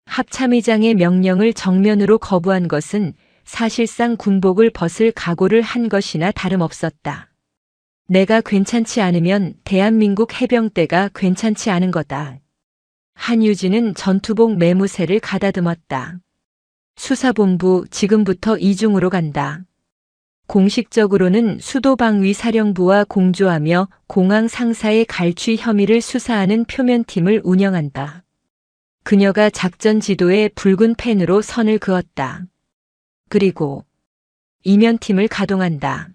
합참의장의 명령을 정면으로 거부한 것은 사실상 군복을 벗을 각오를 한 것이나 다름없었다. 내가 괜찮지 않으면 대한민국 해병대가 괜찮지 않은 거다. 한유진은 전투복 매무새를 가다듬었다. 수사본부 지금부터 이중으로 간다. 공식적으로는 수도방위사령부와 공조하며 공항 상사의 갈취 혐의를 수사하는 표면팀을 운영한다. 그녀가 작전 지도에 붉은 펜으로 선을 그었다. 그리고 이면팀을 가동한다.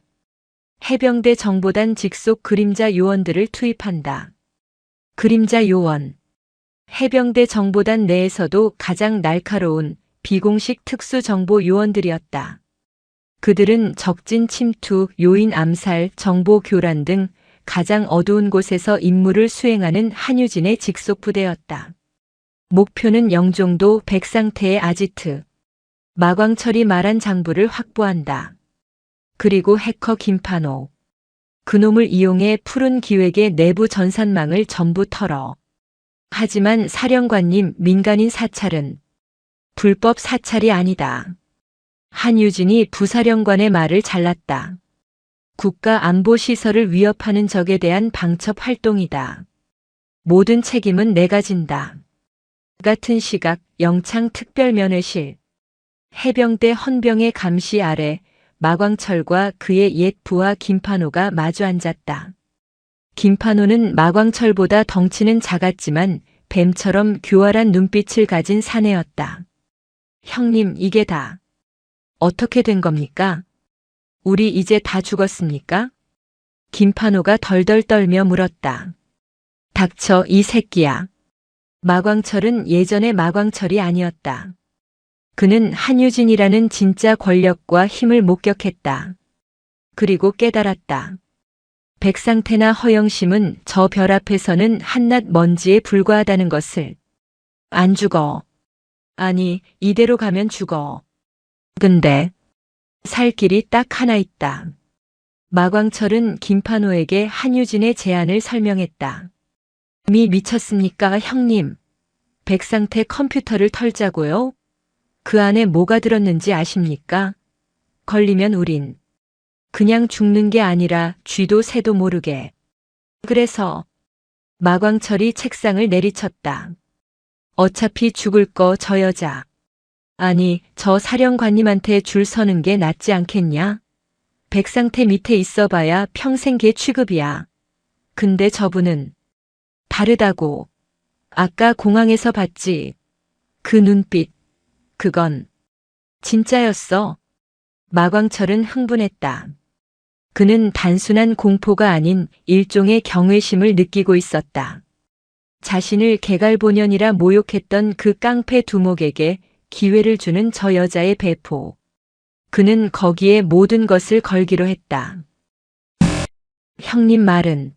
해병대 정보단 직속 그림자 요원들을 투입한다. 그림자 요원. 해병대 정보단 내에서도 가장 날카로운 비공식 특수정보 요원들이었다. 그들은 적진 침투, 요인 암살, 정보 교란 등 가장 어두운 곳에서 임무를 수행하는 한유진의 직속 부대였다. 목표는 영종도 백상태의 아지트, 마광철이 말한 장부를 확보한다. 그리고 해커 김판호. 그놈을 이용해 푸른 기획의 내부 전산망을 전부 털어. 하지만 사령관님, 민간인 사찰은 불법 사찰이 아니다. 한유진이 부사령관의 말을 잘랐다. 국가안보시설을 위협하는 적에 대한 방첩 활동이다. 모든 책임은 내가 진다. 같은 시각 영창특별면회실. 해병대 헌병의 감시 아래 마광철과 그의 옛 부하 김판호가 마주 앉았다. 김판호는 마광철보다 덩치는 작았지만 뱀처럼 교활한 눈빛을 가진 사내였다. 형님, 이게 다 어떻게 된 겁니까? 우리 이제 다 죽었습니까? 김판호가 덜덜 떨며 물었다. 닥쳐, 이 새끼야. 마광철은 예전의 마광철이 아니었다. 그는 한유진이라는 진짜 권력과 힘을 목격했다. 그리고 깨달았다. 백상태나 허영심은 저 별 앞에서는 한낱 먼지에 불과하다는 것을. 안 죽어. 아니, 이대로 가면 죽어. 근데 살 길이 딱 하나 있다. 마광철은 김판호에게 한유진의 제안을 설명했다. 미쳤습니까, 형님? 백상태 컴퓨터를 털자고요? 그 안에 뭐가 들었는지 아십니까? 걸리면 우린 그냥 죽는 게 아니라 쥐도 새도 모르게. 그래서 마광철이 책상을 내리쳤다. 어차피 죽을 거 저 여자. 아니, 저 사령관님한테 줄 서는 게 낫지 않겠냐? 백상태 밑에 있어봐야 평생 개 취급이야. 근데 저분은 다르다고. 아까 공항에서 봤지. 그 눈빛. 그건 진짜였어. 마광철은 흥분했다. 그는 단순한 공포가 아닌 일종의 경외심을 느끼고 있었다. 자신을 개갈보년이라 모욕했던 그 깡패 두목에게 기회를 주는 저 여자의 배포. 그는 거기에 모든 것을 걸기로 했다. 형님 말은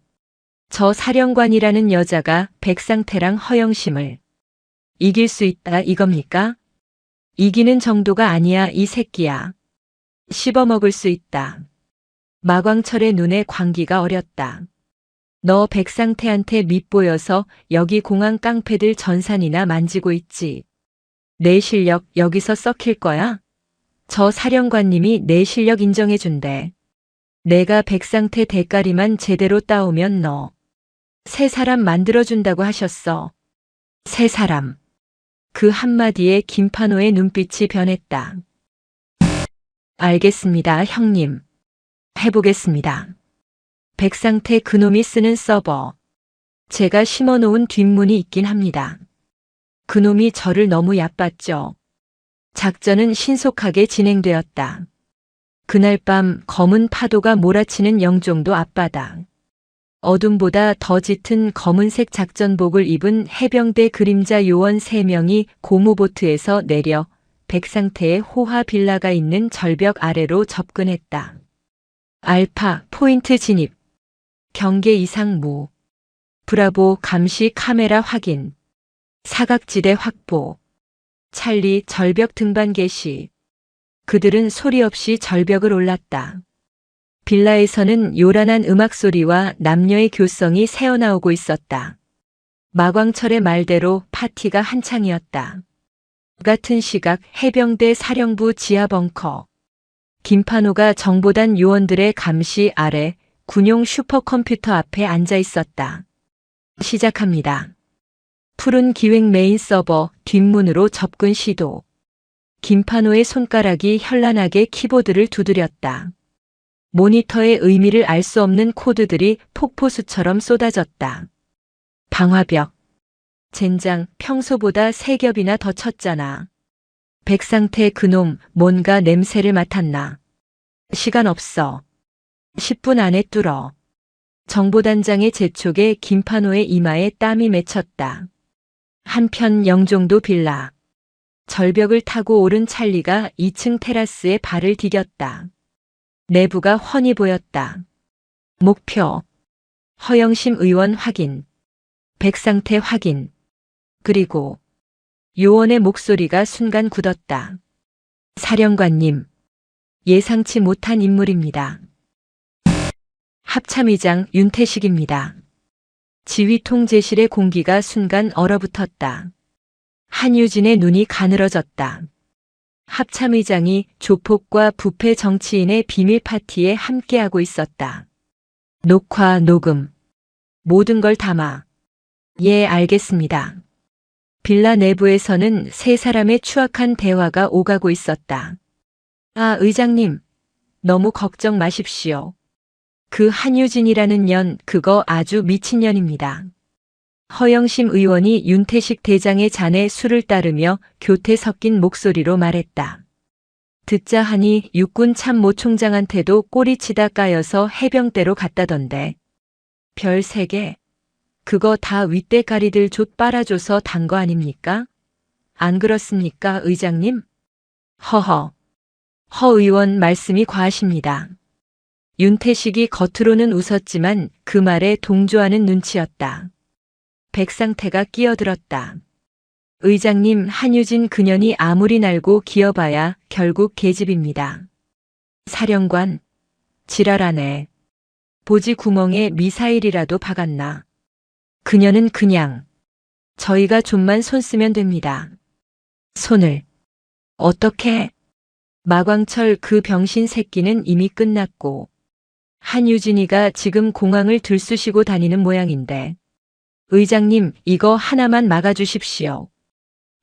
저 사령관이라는 여자가 백상태랑 허영심을 이길 수 있다 이겁니까? 이기는 정도가 아니야, 이 새끼야. 씹어먹을 수 있다. 마광철의 눈에 광기가 어렸다. 너 백상태한테 밉보여서 여기 공항 깡패들 전산이나 만지고 있지. 내 실력 여기서 썩힐 거야? 저 사령관님이 내 실력 인정해준대. 내가 백상태 대가리만 제대로 따오면 너 새 사람 만들어준다고 하셨어. 새 사람. 그 한마디에 김판호의 눈빛이 변했다. 알겠습니다, 형님. 해보겠습니다. 백상태 그놈이 쓰는 서버. 제가 심어놓은 뒷문이 있긴 합니다. 그놈이 저를 너무 얕봤죠. 작전은 신속하게 진행되었다. 그날 밤 검은 파도가 몰아치는 영종도 앞바다. 어둠보다 더 짙은 검은색 작전복을 입은 해병대 그림자 요원 3명이 고무보트에서 내려 백상태의 호화 빌라가 있는 절벽 아래로 접근했다. 알파 포인트 진입. 경계 이상 무. 브라보 감시 카메라 확인. 사각지대 확보. 찰리 절벽 등반 개시. 그들은 소리 없이 절벽을 올랐다. 빌라에서는 요란한 음악 소리와 남녀의 교성이 새어나오고 있었다. 마광철의 말대로 파티가 한창이었다. 같은 시각 해병대 사령부 지하 벙커. 김판호가 정보단 요원들의 감시 아래 군용 슈퍼컴퓨터 앞에 앉아 있었다. 시작합니다. 푸른 기획 메인 서버 뒷문으로 접근 시도. 김판호의 손가락이 현란하게 키보드를 두드렸다. 모니터의 의미를 알 수 없는 코드들이 폭포수처럼 쏟아졌다. 방화벽. 젠장, 평소보다 3겹이나 더 쳤잖아. 백상태 그놈 뭔가 냄새를 맡았나. 시간 없어. 10분 안에 뚫어. 정보단장의 재촉에 김판호의 이마에 땀이 맺혔다. 한편 영종도 빌라. 절벽을 타고 오른 찰리가 2층 테라스에 발을 디뎠다. 내부가 훤히 보였다. 목표. 허영심 의원 확인. 백상태 확인. 그리고 요원의 목소리가 순간 굳었다. 사령관님, 예상치 못한 인물입니다. 합참의장 윤태식입니다. 지휘 통제실의 공기가 순간 얼어붙었다. 한유진의 눈이 가늘어졌다. 합참의장이 조폭과 부패 정치인의 비밀 파티에 함께하고 있었다. 녹화, 녹음. 모든 걸 담아. 예, 알겠습니다. 빌라 내부에서는 3사람의 추악한 대화가 오가고 있었다. 아, 의장님. 너무 걱정 마십시오. 그 한유진이라는 년, 그거 아주 미친년입니다. 허영심 의원이 윤태식 대장의 잔에 술을 따르며 교태 섞인 목소리로 말했다. 듣자 하니 육군 참모총장한테도 꼬리치다 까여서 해병대로 갔다던데. 별 3개. 그거 다 윗대가리들 좆 빨아줘서 단 거 아닙니까? 안 그렇습니까, 의장님? 허허. 허 의원 말씀이 과하십니다. 윤태식이 겉으로는 웃었지만 그 말에 동조하는 눈치였다. 백상태가 끼어들었다. 의장님, 한유진 그년이 아무리 날고 기어봐야 결국 계집입니다. 사령관, 지랄하네. 보지 구멍에 미사일이라도 박았나. 그녀는 그냥 저희가 좀만 손 쓰면 됩니다. 손을. 어떻게? 마광철 그 병신 새끼는 이미 끝났고 한유진이가 지금 공항을 들쑤시고 다니는 모양인데. 의장님, 이거 하나만 막아주십시오.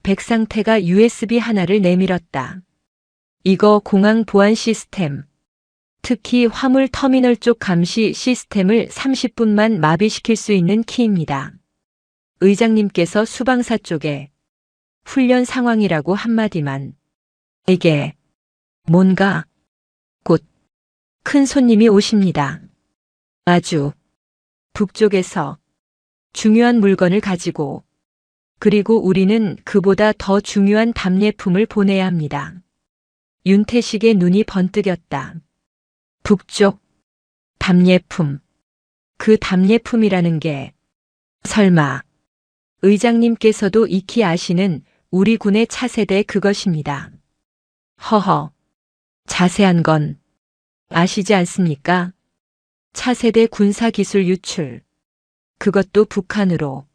백상태가 USB 하나를 내밀었다. 이거 공항 보안 시스템. 특히 화물 터미널 쪽 감시 시스템을 30분만 마비시킬 수 있는 키입니다. 의장님께서 수방사 쪽에 훈련 상황이라고 한마디만. 이게 뭔가 곧 큰 손님이 오십니다. 아주 북쪽에서 중요한 물건을 가지고 그리고 우리는 그보다 더 중요한 답례품을 보내야 합니다. 윤태식의 눈이 번뜩였다. 북쪽 답례품. 그 답례품이라는 게 설마 의장님께서도 익히 아시는 우리 군의 차세대 그것입니다. 허허. 자세한 건 아시지 않습니까? 차세대 군사기술 유출. 그것도 북한으로.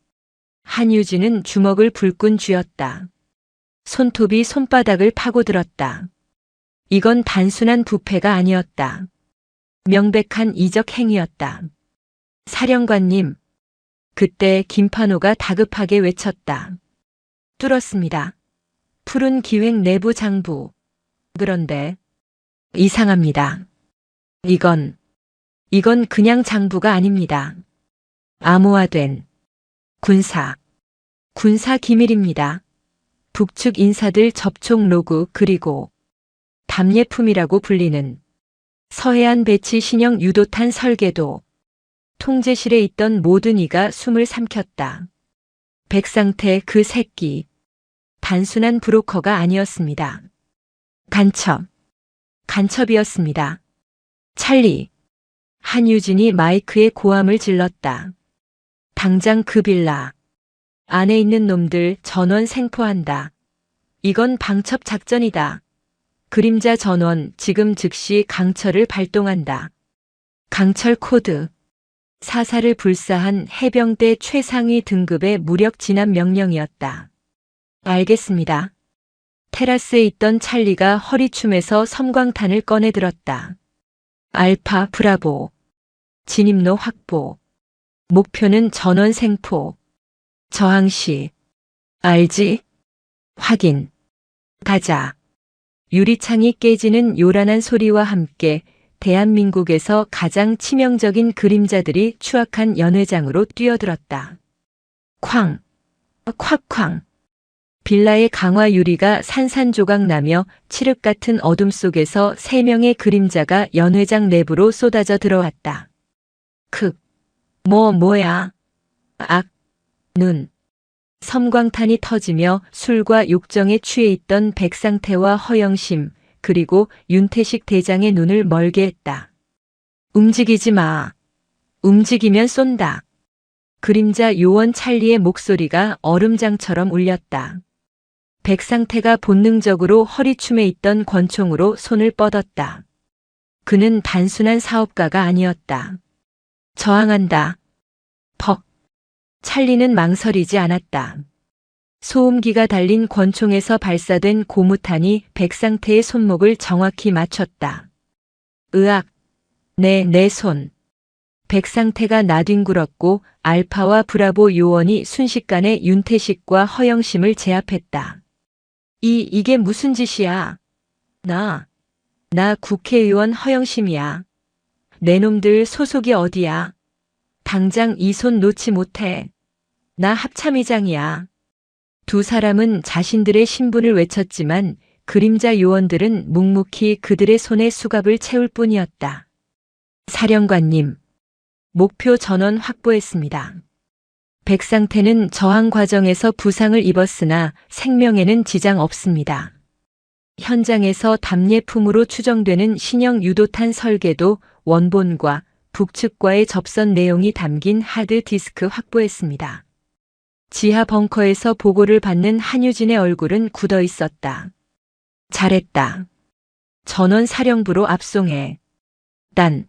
한유진은 주먹을 불끈 쥐었다. 손톱이 손바닥을 파고들었다. 이건 단순한 부패가 아니었다. 명백한 이적 행위였다. 사령관님. 그때 김판호가 다급하게 외쳤다. 뚫었습니다. 푸른 기획 내부 장부. 그런데 이상합니다. 이건 그냥 장부가 아닙니다. 암호화된 군사 기밀입니다. 북측 인사들 접촉 로그 그리고 답례품이라고 불리는 서해안 배치 신형 유도탄 설계도. 통제실에 있던 모든 이가 숨을 삼켰다. 백상태 그 새끼. 단순한 브로커가 아니었습니다. 간첩이었습니다. 찰리. 한유진이 마이크에 고함을 질렀다. 당장 그 빌라 안에 있는 놈들 전원 생포한다. 이건 방첩 작전이다. 그림자 전원 지금 즉시 강철을 발동한다. 강철 코드. 사사를 불사한 해병대 최상위 등급의 무력 진압 명령이었다. 알겠습니다. 테라스에 있던 찰리가 허리춤에서 섬광탄을 꺼내 들었다. 알파 브라보. 진입로 확보. 목표는 전원 생포. 저항시. 알지? 확인. 가자. 유리창이 깨지는 요란한 소리와 함께 대한민국에서 가장 치명적인 그림자들이 추악한 연회장으로 뛰어들었다. 쾅. 콱쾅. 빌라의 강화 유리가 산산조각 나며 칠흑 같은 어둠 속에서 3명의 그림자가 연회장 내부로 쏟아져 들어왔다. 뭐야? 악. 눈. 섬광탄이 터지며 술과 욕정에 취해 있던 백상태와 허영심, 그리고 윤태식 대장의 눈을 멀게 했다. 움직이지 마. 움직이면 쏜다. 그림자 요원 찰리의 목소리가 얼음장처럼 울렸다. 백상태가 본능적으로 허리춤에 있던 권총으로 손을 뻗었다. 그는 단순한 사업가가 아니었다. 저항한다. 퍽. 찰리는 망설이지 않았다. 소음기가 달린 권총에서 발사된 고무탄이 백상태의 손목을 정확히 맞췄다. 으악. 내 손. 백상태가 나뒹굴었고 알파와 브라보 요원이 순식간에 윤태식과 허영심을 제압했다. 이게 무슨 짓이야? 나 국회의원 허영심이야. 내 놈들 소속이 어디야? 당장 이 손 놓지 못해. 나 합참의장이야. 두 사람은 자신들의 신분을 외쳤지만 그림자 요원들은 묵묵히 그들의 손에 수갑을 채울 뿐이었다. 사령관님, 목표 전원 확보했습니다. 백상태는 저항 과정에서 부상을 입었으나 생명에는 지장 없습니다. 현장에서 답례품으로 추정되는 신형 유도탄 설계도 원본과 북측과의 접선 내용이 담긴 하드디스크 확보했습니다. 지하 벙커에서 보고를 받는 한유진의 얼굴은 굳어 있었다. 잘했다. 전원 사령부로 압송해. 단,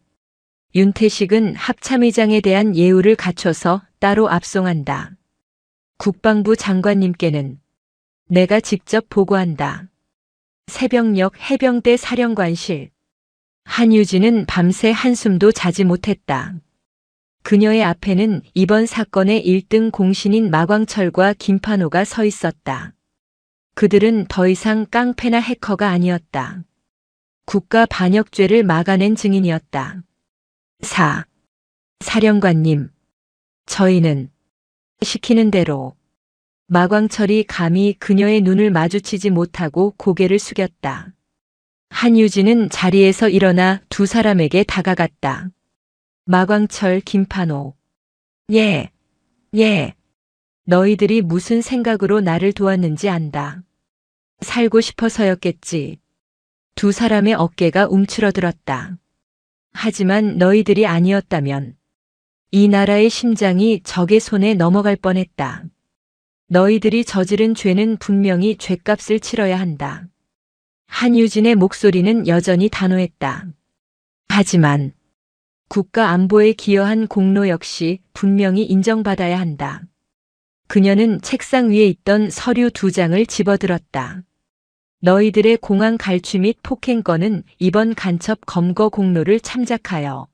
윤태식은 합참의장에 대한 예우를 갖춰서 따로 압송한다. 국방부 장관님께는 내가 직접 보고한다. 새벽녘 해병대 사령관실. 한유진은 밤새 한숨도 자지 못했다. 그녀의 앞에는 이번 사건의 1등 공신인 마광철과 김판호가 서 있었다. 그들은 더 이상 깡패나 해커가 아니었다. 국가 반역죄를 막아낸 증인이었다. 사령관님, 저희는 시키는 대로. 마광철이 감히 그녀의 눈을 마주치지 못하고 고개를 숙였다. 한유진은 자리에서 일어나 두 사람에게 다가갔다. 마광철, 김판호. 예. 너희들이 무슨 생각으로 나를 도왔는지 안다. 살고 싶어서였겠지. 두 사람의 어깨가 움츠러들었다. 하지만 너희들이 아니었다면 이 나라의 심장이 적의 손에 넘어갈 뻔했다. 너희들이 저지른 죄는 분명히 죗값을 치러야 한다. 한유진의 목소리는 여전히 단호했다. 하지만 국가 안보에 기여한 공로 역시 분명히 인정받아야 한다. 그녀는 책상 위에 있던 서류 2장을 집어들었다. 너희들의 공항 갈취 및 폭행 건은 이번 간첩 검거 공로를 참작하여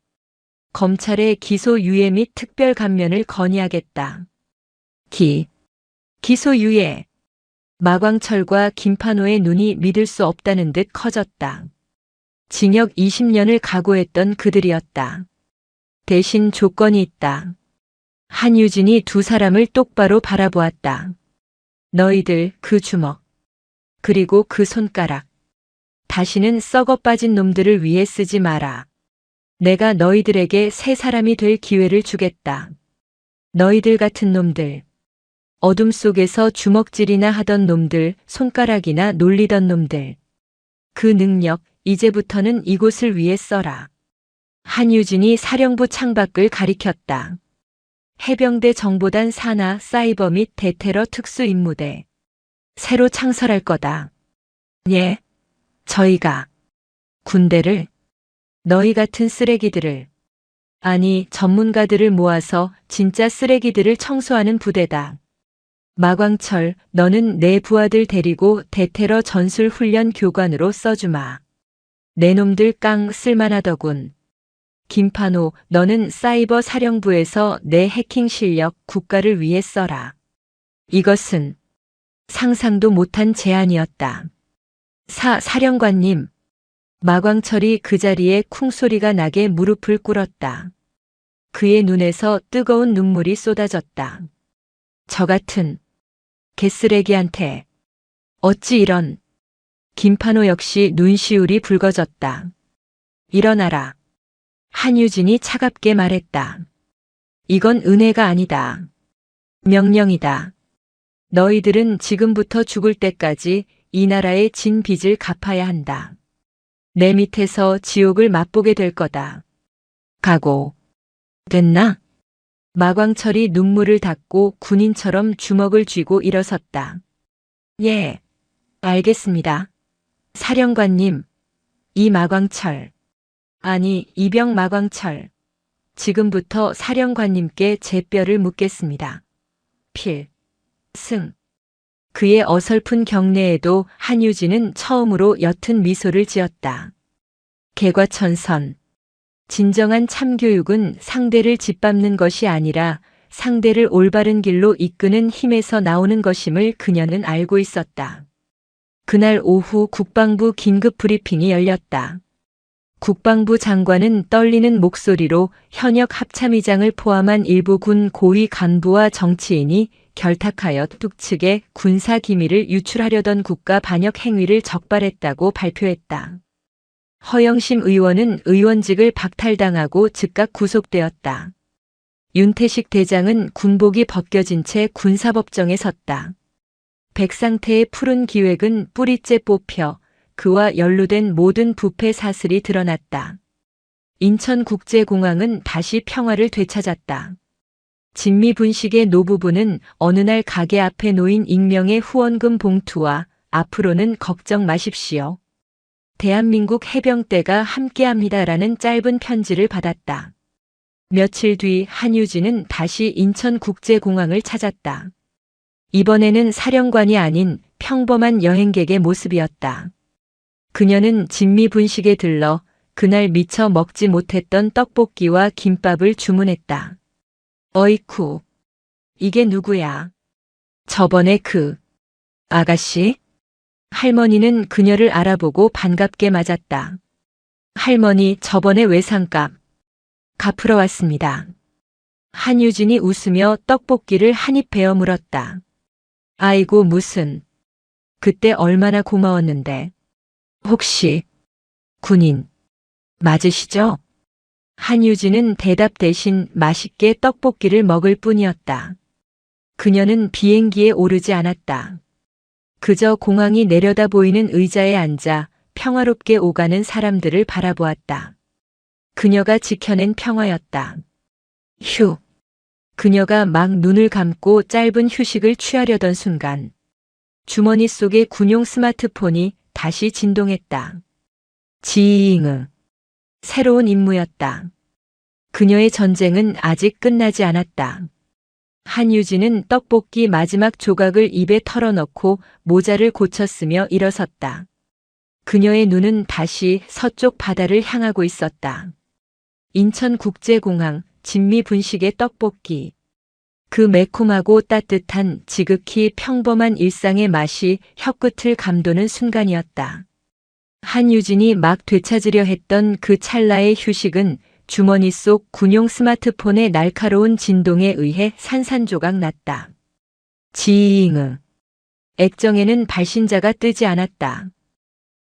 검찰의 기소 유예 및 특별 감면을 건의하겠다. 기소 유예. 마광철과 김판호의 눈이 믿을 수 없다는 듯 커졌다. 징역 20년을 각오했던 그들이었다. 대신 조건이 있다. 한유진이 두 사람을 똑바로 바라보았다. 너희들 그 주먹, 그리고 그 손가락. 다시는 썩어 빠진 놈들을 위해 쓰지 마라. 내가 너희들에게 새 사람이 될 기회를 주겠다. 너희들 같은 놈들. 어둠 속에서 주먹질이나 하던 놈들, 손가락이나 놀리던 놈들. 그 능력, 이제부터는 이곳을 위해 써라. 한유진이 사령부 창밖을 가리켰다. 해병대 정보단 산하, 사이버 및 대테러 특수임무대. 새로 창설할 거다. 예. 저희가 군대를, 너희 같은 쓰레기들을, 아니 전문가들을 모아서 진짜 쓰레기들을 청소하는 부대다. 마광철, 너는 내 부하들 데리고 대테러 전술 훈련 교관으로 써주마. 내 놈들 깡 쓸만하더군. 김판호, 너는 사이버 사령부에서 내 해킹 실력 국가를 위해 써라. 이것은 상상도 못한 제안이었다. 사령관님. 마광철이 그 자리에 쿵소리가 나게 무릎을 꿇었다. 그의 눈에서 뜨거운 눈물이 쏟아졌다. 저 같은 개쓰레기한테 어찌 이런. 김판호 역시 눈시울이 붉어졌다. 일어나라. 한유진이 차갑게 말했다. 이건 은혜가 아니다. 명령이다. 너희들은 지금부터 죽을 때까지 이 나라의 진 빚을 갚아야 한다. 내 밑에서 지옥을 맛보게 될 거다. 각오. 됐나? 마광철이 눈물을 닦고 군인처럼 주먹을 쥐고 일어섰다. 예, 알겠습니다. 사령관님, 이 마광철. 아니, 이병 마광철. 지금부터 사령관님께 제 뼈를 묻겠습니다. 필승. 그의 어설픈 경례에도 한유진은 처음으로 옅은 미소를 지었다. 개과천선. 진정한 참교육은 상대를 짓밟는 것이 아니라 상대를 올바른 길로 이끄는 힘에서 나오는 것임을 그녀는 알고 있었다. 그날 오후 국방부 긴급 브리핑이 열렸다. 국방부 장관은 떨리는 목소리로 현역 합참의장을 포함한 일부 군 고위 간부와 정치인이 결탁하여 북측에 군사 기밀을 유출하려던 국가 반역 행위를 적발했다고 발표했다. 허영심 의원은 의원직을 박탈당하고 즉각 구속되었다. 윤태식 대장은 군복이 벗겨진 채 군사법정에 섰다. 백상태의 푸른 기획은 뿌리째 뽑혀 그와 연루된 모든 부패 사슬이 드러났다. 인천국제공항은 다시 평화를 되찾았다. 진미분식의 노부부는 어느 날 가게 앞에 놓인 익명의 후원금 봉투와 앞으로는 걱정 마십시오. 대한민국 해병대가 함께합니다라는 짧은 편지를 받았다. 며칠 뒤 한유진은 다시 인천국제공항을 찾았다. 이번에는 사령관이 아닌 평범한 여행객의 모습이었다. 그녀는 진미분식에 들러 그날 미처 먹지 못했던 떡볶이와 김밥을 주문했다. 어이쿠, 이게 누구야? 저번에 그 아가씨? 할머니는 그녀를 알아보고 반갑게 맞았다. 할머니, 저번에 외상값 갚으러 왔습니다. 한유진이 웃으며 떡볶이를 한 입 베어 물었다. 아이고 무슨. 그때 얼마나 고마웠는데. 혹시 군인 맞으시죠? 한유진은 대답 대신 맛있게 떡볶이를 먹을 뿐이었다. 그녀는 비행기에 오르지 않았다. 그저 공항이 내려다 보이는 의자에 앉아 평화롭게 오가는 사람들을 바라보았다. 그녀가 지켜낸 평화였다. 휴. 그녀가 막 눈을 감고 짧은 휴식을 취하려던 순간 주머니 속의 군용 스마트폰이 다시 진동했다. 지잉. 새로운 임무였다. 그녀의 전쟁은 아직 끝나지 않았다. 한유진은 떡볶이 마지막 조각을 입에 털어넣고 모자를 고쳤으며 일어섰다. 그녀의 눈은 다시 서쪽 바다를 향하고 있었다. 인천국제공항 진미분식의 떡볶이. 그 매콤하고 따뜻한 지극히 평범한 일상의 맛이 혀끝을 감도는 순간이었다. 한유진이 막 되찾으려 했던 그 찰나의 휴식은 주머니 속 군용 스마트폰의 날카로운 진동에 의해 산산조각 났다. 지잉. 액정에는 발신자가 뜨지 않았다.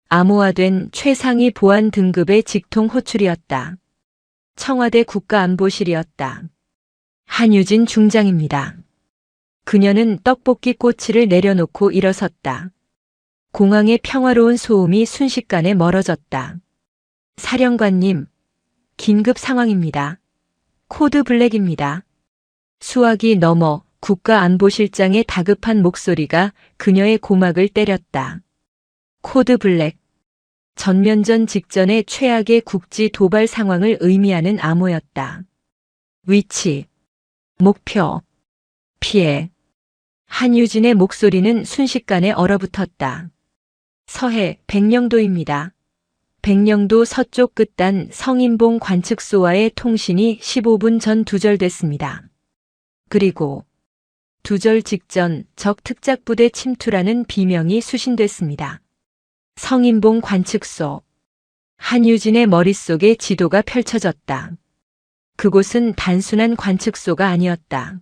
암호화된 최상위 보안 등급의 직통 호출이었다. 청와대 국가안보실이었다. 한유진 중장입니다. 그녀는 떡볶이 꼬치를 내려놓고 일어섰다. 공항의 평화로운 소음이 순식간에 멀어졌다. 사령관님, 긴급 상황입니다. 코드 블랙입니다. 수화기 너머 국가안보실장의 다급한 목소리가 그녀의 고막을 때렸다. 코드 블랙. 전면전 직전의 최악의 국지 도발 상황을 의미하는 암호였다. 위치, 목표, 피해. 한유진의 목소리는 순식간에 얼어붙었다. 서해 백령도입니다. 백령도 서쪽 끝단 성인봉 관측소와의 통신이 15분 전 두절됐습니다. 그리고 두절 직전 적 특작부대 침투라는 비명이 수신됐습니다. 성인봉 관측소. 한유진의 머릿속에 지도가 펼쳐졌다. 그곳은 단순한 관측소가 아니었다.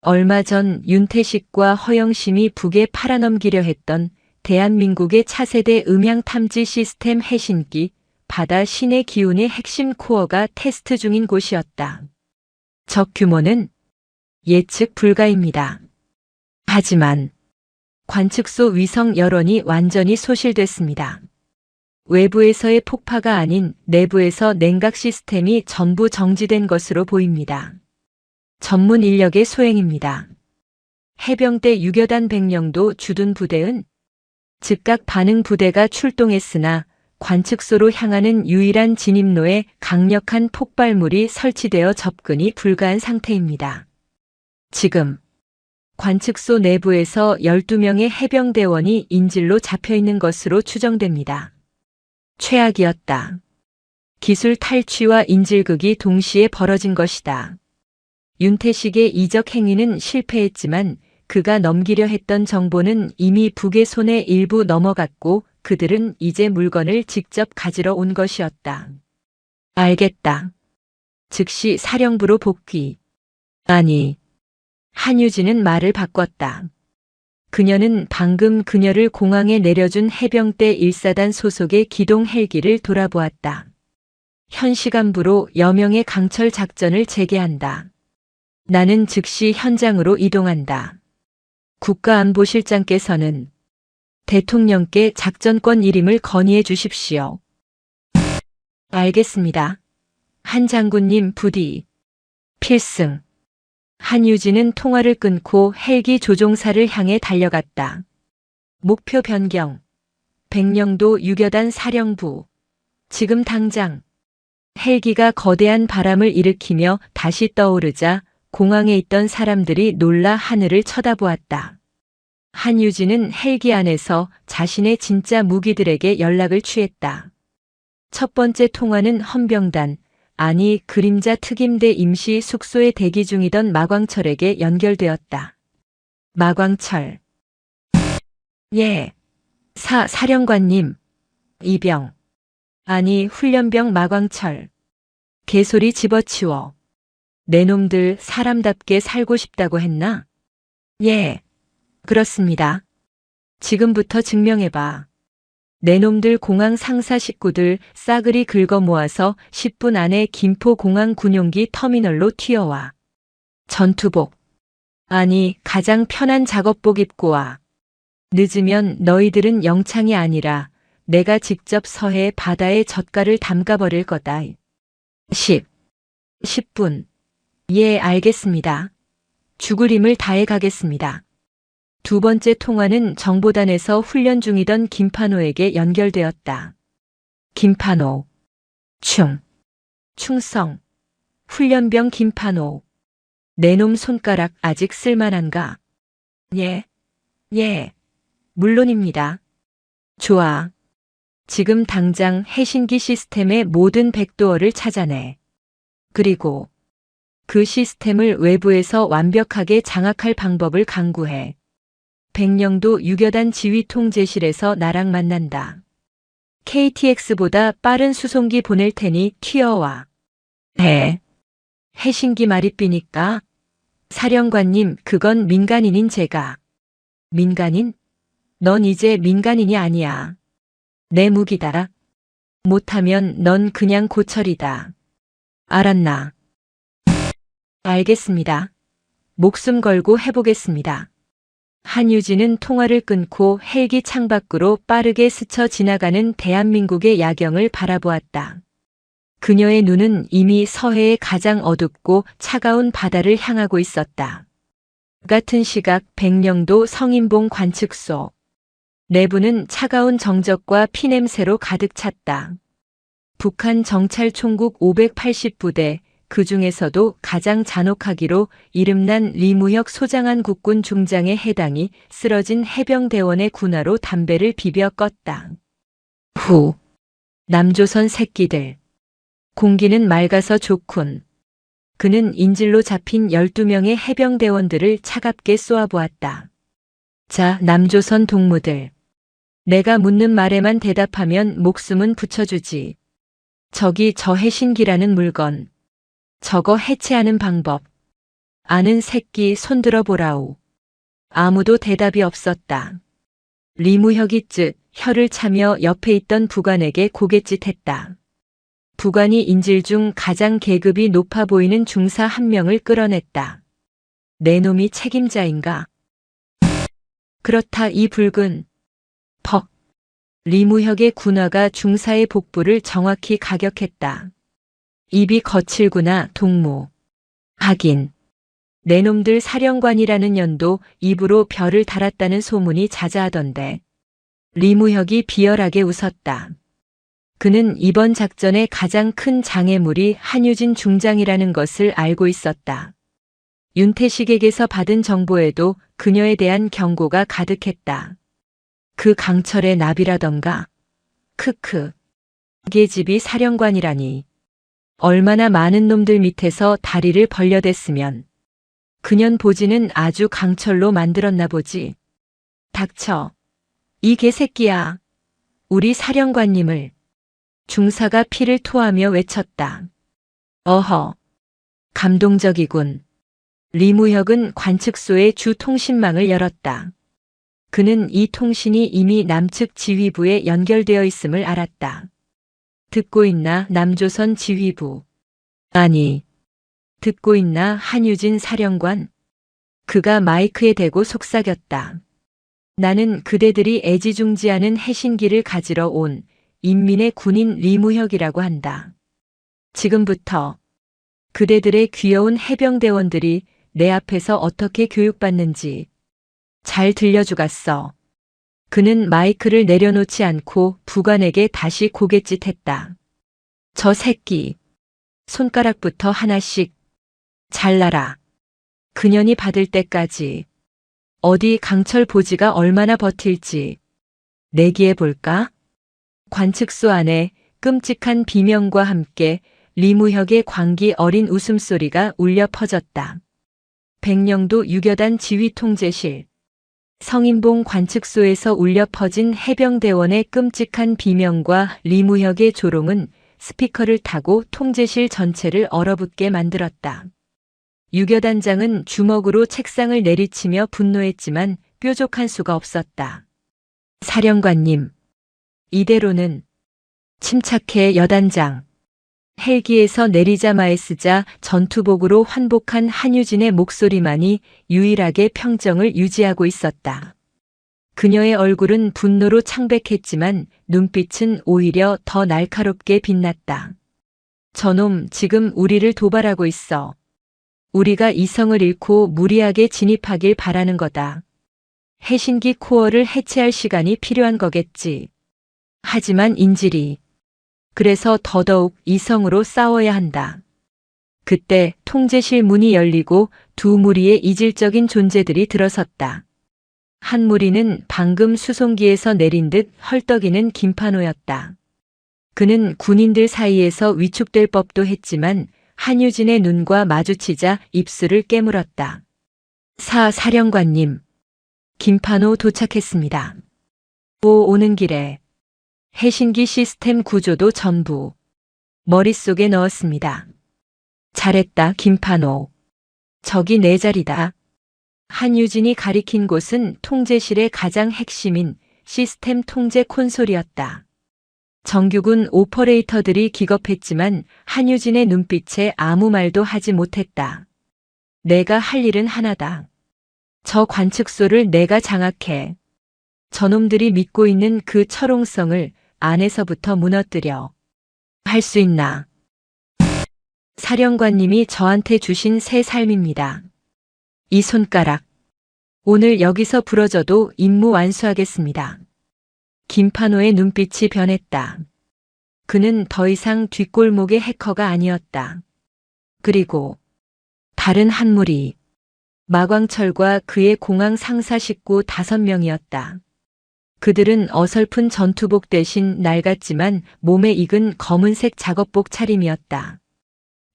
얼마 전 윤태식과 허영심이 북에 팔아넘기려 했던 대한민국의 차세대 음향 탐지 시스템 해신기 바다 신의 기운의 핵심 코어가 테스트 중인 곳이었다. 적 규모는 예측 불가입니다. 하지만 관측소 위성 여론이 완전히 소실됐습니다. 외부에서의 폭파가 아닌 내부에서 냉각 시스템이 전부 정지된 것으로 보입니다. 전문 인력의 소행입니다. 해병대 유교단 백령도 주둔 부대은 즉각 반응 부대가 출동했으나 관측소로 향하는 유일한 진입로에 강력한 폭발물이 설치되어 접근이 불가한 상태입니다. 지금 관측소 내부에서 12명의 해병대원이 인질로 잡혀있는 것으로 추정됩니다. 최악이었다. 기술 탈취와 인질극이 동시에 벌어진 것이다. 윤태식의 이적 행위는 실패했지만 그가 넘기려 했던 정보는 이미 북의 손에 일부 넘어갔고 그들은 이제 물건을 직접 가지러 온 것이었다. 알겠다. 즉시 사령부로 복귀. 아니. 한유진은 말을 바꿨다. 그녀는 방금 그녀를 공항에 내려준 해병대 1사단 소속의 기동 헬기를 돌아보았다. 현 시간부로 여명의 강철 작전을 재개한다. 나는 즉시 현장으로 이동한다. 국가안보실장께서는 대통령께 작전권 일임을 건의해 주십시오. 알겠습니다. 한 장군님 부디. 필승. 한유진은 통화를 끊고 헬기 조종사를 향해 달려갔다. 목표 변경. 백령도 유교단 사령부. 지금 당장. 헬기가 거대한 바람을 일으키며 다시 떠오르자 공항에 있던 사람들이 놀라 하늘을 쳐다보았다. 한유진은 헬기 안에서 자신의 진짜 무기들에게 연락을 취했다. 첫 번째 통화는 헌병단, 아니 그림자 특임대 임시 숙소에 대기 중이던 마광철에게 연결되었다. 마광철. 예. 사령관님. 이병. 아니 훈련병 마광철. 개소리 집어치워. 내 놈들 사람답게 살고 싶다고 했나? 예. 그렇습니다. 지금부터 증명해봐. 내 놈들 공항 상사 식구들 싸그리 긁어 모아서 10분 안에 김포공항 군용기 터미널로 튀어와. 전투복. 아니 가장 편한 작업복 입고 와. 늦으면 너희들은 영창이 아니라 내가 직접 서해 바다에 젓갈을 담가버릴 거다. 10분. 예, 알겠습니다. 죽을 힘을 다해 가겠습니다. 두 번째 통화는 정보단에서 훈련 중이던 김판호에게 연결되었다. 김판호. 충성. 훈련병 김판호. 내 놈 손가락 아직 쓸만한가? 예. 물론입니다. 좋아. 지금 당장 해신기 시스템의 모든 백도어를 찾아내. 그리고 그 시스템을 외부에서 완벽하게 장악할 방법을 강구해. 백령도 유교단 지휘통제실에서 나랑 만난다. KTX보다 빠른 수송기 보낼 테니 튀어와. 네. 해신기 말입니까? 사령관님, 그건 민간인인 제가. 민간인? 넌 이제 민간인이 아니야. 내 무기다. 못하면 넌 그냥 고철이다. 알았나? 알겠습니다. 목숨 걸고 해보겠습니다. 한유진은 통화를 끊고 헬기 창밖으로 빠르게 스쳐 지나가는 대한민국의 야경을 바라보았다. 그녀의 눈은 이미 서해의 가장 어둡고 차가운 바다를 향하고 있었다. 같은 시각 백령도 성인봉 관측소. 내부는 차가운 정적과 피냄새로 가득 찼다. 북한 정찰총국 580부대, 그 중에서도 가장 잔혹하기로 이름난 리무혁 소장한 국군 중장의 해당이 쓰러진 해병대원의 군화로 담배를 비벼 껐다. 후. 남조선 새끼들. 공기는 맑아서 좋군. 그는 인질로 잡힌 12명의 해병대원들을 차갑게 쏘아보았다. 자, 남조선 동무들. 내가 묻는 말에만 대답하면 목숨은 붙여주지. 저기 저 해신기라는 물건. 저거 해체하는 방법. 아는 새끼 손들어 보라우. 아무도 대답이 없었다. 리무혁이 쯧 혀를 차며 옆에 있던 부관에게 고갯짓했다. 부관이 인질 중 가장 계급이 높아 보이는 중사 한 명을 끌어냈다. 내 놈이 책임자인가? 그렇다 이 붉은. 퍽. 리무혁의 군화가 중사의 복부를 정확히 가격했다. 입이 거칠구나 동무. 하긴. 내 놈들 사령관이라는 년도 입으로 별을 달았다는 소문이 자자하던데. 리무혁이 비열하게 웃었다. 그는 이번 작전의 가장 큰 장애물이 한유진 중장이라는 것을 알고 있었다. 윤태식에게서 받은 정보에도 그녀에 대한 경고가 가득했다. 그 강철의 나비라던가. 크크. 계집이 사령관이라니. 얼마나 많은 놈들 밑에서 다리를 벌려댔으면. 그년 보지는 아주 강철로 만들었나 보지. 닥쳐. 이 개새끼야. 우리 사령관님을. 중사가 피를 토하며 외쳤다. 어허. 감동적이군. 리무혁은 관측소의 주 통신망을 열었다. 그는 이 통신이 이미 남측 지휘부에 연결되어 있음을 알았다. 듣고 있나 남조선 지휘부. 아니. 듣고 있나 한유진 사령관. 그가 마이크에 대고 속삭였다. 나는 그대들이 애지중지하는 해신기를 가지러 온 인민의 군인 리무혁이라고 한다. 지금부터 그대들의 귀여운 해병대원들이 내 앞에서 어떻게 교육받는지 잘 들려주갔어. 그는 마이크를 내려놓지 않고 부관에게 다시 고갯짓했다. 저 새끼. 손가락부터 하나씩 잘라라. 그년이 받을 때까지. 어디 강철 보지가 얼마나 버틸지. 내기해 볼까? 관측소 안에 끔찍한 비명과 함께 리무혁의 광기 어린 웃음소리가 울려 퍼졌다. 백령도 유교단 지휘통제실. 성인봉 관측소에서 울려 퍼진 해병대원의 끔찍한 비명과 리무혁의 조롱은 스피커를 타고 통제실 전체를 얼어붙게 만들었다. 유교단장은 주먹으로 책상을 내리치며 분노했지만 뾰족한 수가 없었다. 사령관님. 이대로는. 침착해 여단장. 헬기에서 내리자마에 쓰자 전투복으로 환복한 한유진의 목소리만이 유일하게 평정을 유지하고 있었다. 그녀의 얼굴은 분노로 창백했지만 눈빛은 오히려 더 날카롭게 빛났다. 저놈 지금 우리를 도발하고 있어. 우리가 이성을 잃고 무리하게 진입하길 바라는 거다. 해신기 코어를 해체할 시간이 필요한 거겠지. 하지만 인질이. 그래서 더더욱 이성으로 싸워야 한다. 그때 통제실 문이 열리고 두 무리의 이질적인 존재들이 들어섰다. 한 무리는 방금 수송기에서 내린 듯 헐떡이는 김판호였다. 그는 군인들 사이에서 위축될 법도 했지만 한유진의 눈과 마주치자 입술을 깨물었다. 사령관님. 김판호 도착했습니다. 오는 길에 해신기 시스템 구조도 전부 머릿속에 넣었습니다. 잘했다 김판호. 저기 내 자리다. 한유진이 가리킨 곳은 통제실의 가장 핵심인 시스템 통제 콘솔이었다. 정규군 오퍼레이터들이 기겁했지만 한유진의 눈빛에 아무 말도 하지 못했다. 내가 할 일은 하나다. 저 관측소를 내가 장악해. 저놈들이 믿고 있는 그 철옹성을 안에서부터 무너뜨려. 할 수 있나? 사령관님이 저한테 주신 새 삶입니다. 이 손가락. 오늘 여기서 부러져도 임무 완수하겠습니다. 김판호의 눈빛이 변했다. 그는 더 이상 뒷골목의 해커가 아니었다. 그리고 다른 한 무리. 마광철과 그의 공항 상사 식구 5명이었다. 그들은 어설픈 전투복 대신 낡았지만 몸에 익은 검은색 작업복 차림이었다.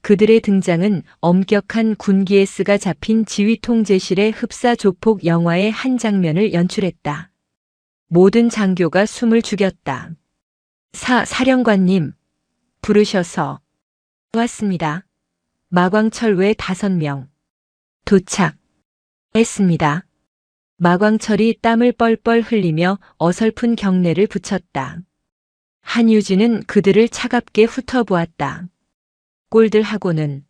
그들의 등장은 엄격한 군기에스가 잡힌 지휘통제실의 흡사 조폭 영화의 한 장면을 연출했다. 모든 장교가 숨을 죽였다. 사령관님, 부르셔서 왔습니다. 마광철 외 5명. 도착했습니다. 마광철이 땀을 뻘뻘 흘리며 어설픈 경례를 붙였다. 한유진은 그들을 차갑게 훑어보았다. 꼴들하고는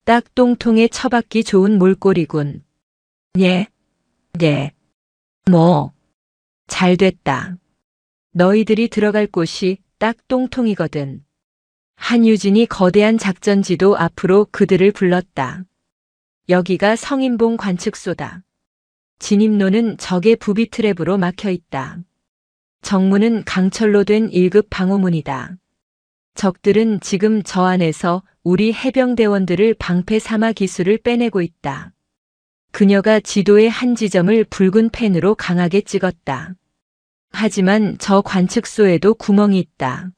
딱 똥통에 처박기 좋은 몰골이군. 예, 잘됐다. 너희들이 들어갈 곳이 딱 똥통이거든. 한유진이 거대한 작전지도 앞으로 그들을 불렀다. 여기가 성인봉 관측소다. 진입로는 적의 부비 트랩으로 막혀 있다. 정문은 강철로 된 1급 방호문이다. 적들은 지금 저 안에서 우리 해병대원들을 방패 삼아 기술을 빼내고 있다. 그녀가 지도의 한 지점을 붉은 펜으로 강하게 찍었다. 하지만 저 관측소에도 구멍이 있다.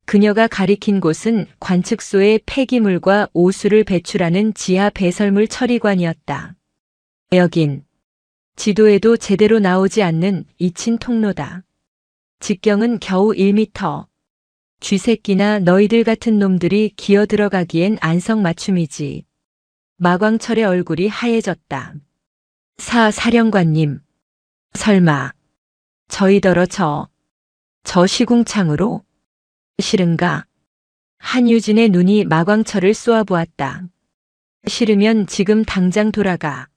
그녀가 가리킨 곳은 관측소의 폐기물과 오수를 배출하는 지하 배설물 처리관이었다. 여긴 지도에도 제대로 나오지 않는 잊힌 통로다. 직경은 겨우 1m. 쥐새끼나 너희들 같은 놈들이 기어 들어가기엔 안성맞춤이지. 마광철의 얼굴이 하얘졌다. 사령관님, 설마 저희더러 저 시궁창으로 싫은가? 한유진의 눈이 마광철을 쏘아보았다. 싫으면 지금 당장 돌아가.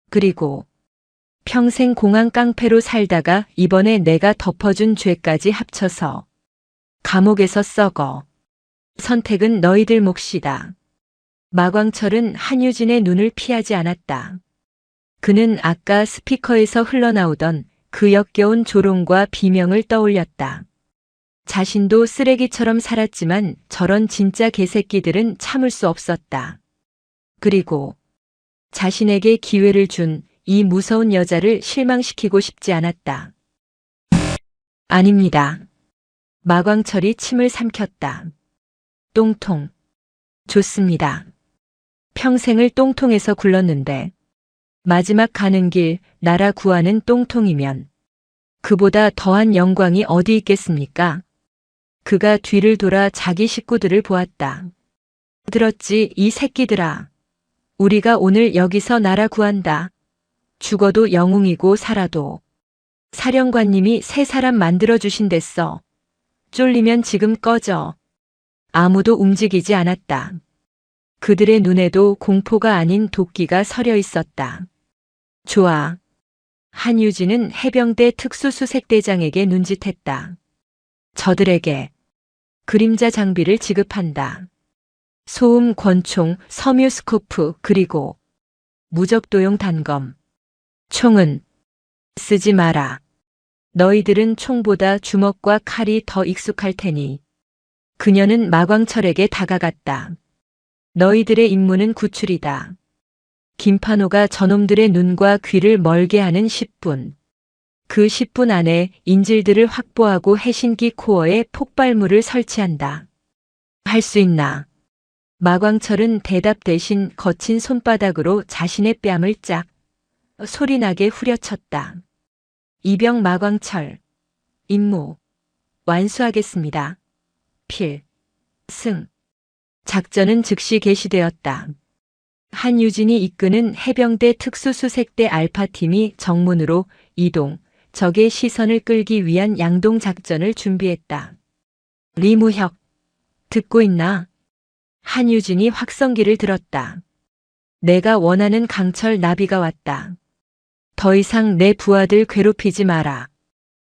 그리고 평생 공항 깡패로 살다가 이번에 내가 덮어준 죄까지 합쳐서 감옥에서 썩어. 선택은 너희들 몫이다. 마광철은 한유진의 눈을 피하지 않았다. 그는 아까 스피커에서 흘러나오던 그 역겨운 조롱과 비명을 떠올렸다. 자신도 쓰레기처럼 살았지만 저런 진짜 개새끼들은 참을 수 없었다. 그리고 자신에게 기회를 준 이 무서운 여자를 실망시키고 싶지 않았다. 아닙니다. 마광철이 침을 삼켰다. 똥통. 좋습니다. 평생을 똥통에서 굴렀는데 마지막 가는 길 나라 구하는 똥통이면 그보다 더한 영광이 어디 있겠습니까? 그가 뒤를 돌아 자기 식구들을 보았다. 들었지 이 새끼들아. 우리가 오늘 여기서 나라 구한다. 죽어도 영웅이고 살아도. 사령관님이 새 사람 만들어주신댔어. 쫄리면 지금 꺼져. 아무도 움직이지 않았다. 그들의 눈에도 공포가 아닌 도끼가 서려 있었다. 좋아. 한유진은 해병대 특수수색대장에게 눈짓했다. 저들에게 그림자 장비를 지급한다. 소음 권총, 섬유 스코프, 그리고 무적도용 단검. 총은 쓰지 마라. 너희들은 총보다 주먹과 칼이 더 익숙할 테니. 그녀는 마광철에게 다가갔다. 너희들의 임무는 구출이다. 김판호가 저놈들의 눈과 귀를 멀게 하는 10분. 그 10분 안에 인질들을 확보하고 해신기 코어에 폭발물을 설치한다. 할 수 있나? 마광철은 대답 대신 거친 손바닥으로 자신의 뺨을 짝 소리나게 후려쳤다. 이병 마광철. 임무 완수하겠습니다. 필승. 작전은 즉시 개시되었다. 한유진이 이끄는 해병대 특수수색대 알파팀이 정문으로 이동, 적의 시선을 끌기 위한 양동 작전을 준비했다. 리무혁, 듣고 있나? 한유진이 확성기를 들었다. 내가 원하는 강철 나비가 왔다. 더 이상 내 부하들 괴롭히지 마라.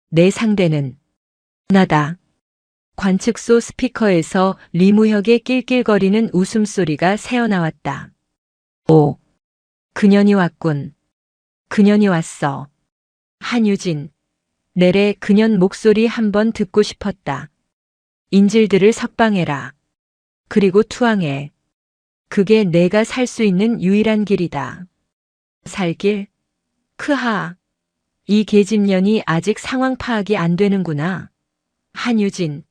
내 상대는 나다. 관측소 스피커에서 리무혁의 낄낄거리는 웃음소리가 새어나왔다. 오, 그년이 왔군. 그년이 왔어. 한유진, 내래 그년 목소리 한번 듣고 싶었다. 인질들을 석방해라. 그리고 투항해. 그게 내가 살 수 있는 유일한 길이다. 살 길? 크하. 이 계집년이 아직 상황 파악이 안 되는구나. 한유진.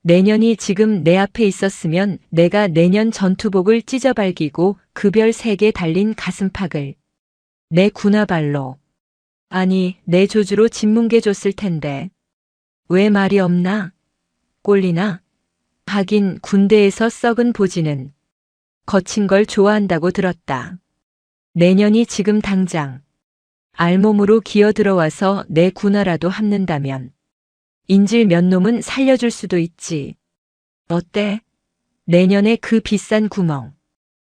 내년이 지금 내 앞에 있었으면 내가 내년 전투복을 찢어발기고 그 별 3개 달린 가슴팍을 내 군화발로, 아니 내 조주로 진뭉개 줬을 텐데. 왜 말이 없나? 꼴리나? 하긴 군대에서 썩은 보지는 거친 걸 좋아한다고 들었다. 내년이 지금 당장 알몸으로 기어 들어와서 내 군화라도 합는다면 인질 몇 놈은 살려줄 수도 있지. 어때? 내년에 그 비싼 구멍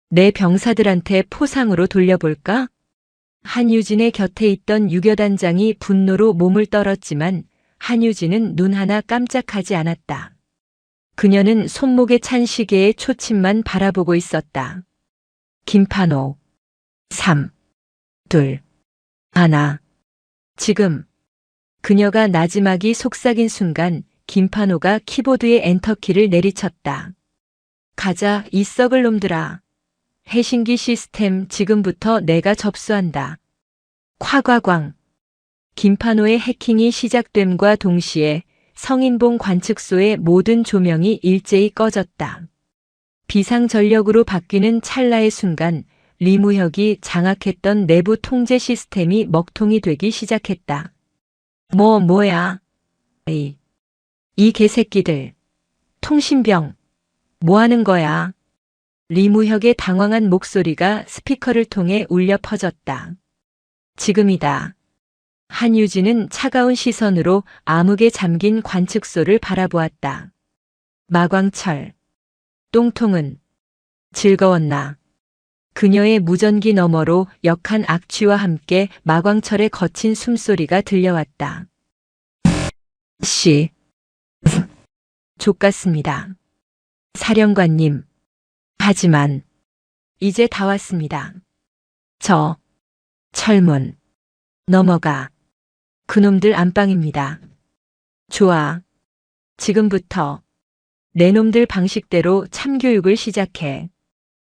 내 병사들한테 포상으로 돌려볼까? 한유진의 곁에 있던 유교단장이 분노로 몸을 떨었지만 한유진은 눈 하나 깜짝하지 않았다. 그녀는 손목에 찬 시계의 초침만 바라보고 있었다. 김판호. 3, 2, 1. 지금. 그녀가 나지막이 속삭인 순간 김판호가 키보드의 엔터키를 내리쳤다. 가자, 이 썩을 놈들아. 해신기 시스템 지금부터 내가 접수한다. 夸과광. 김판호의 해킹이 시작됨과 동시에 성인봉 관측소의 모든 조명이 일제히 꺼졌다. 비상전력으로 바뀌는 찰나의 순간 리무혁이 장악했던 내부 통제 시스템이 먹통이 되기 시작했다. 뭐야? 이 개새끼들. 통신병. 뭐 하는 거야? 리무혁의 당황한 목소리가 스피커를 통해 울려 퍼졌다. 지금이다. 한유진은 차가운 시선으로 암흑에 잠긴 관측소를 바라보았다. 마광철. 똥통은 즐거웠나? 그녀의 무전기 너머로 역한 악취와 함께 마광철의 거친 숨소리가 들려왔다. 족같습니다. 사령관님. 하지만 이제 다 왔습니다. 철문 넘어가. 그놈들 안방입니다. 좋아. 지금부터 내 놈들 방식대로 참교육을 시작해.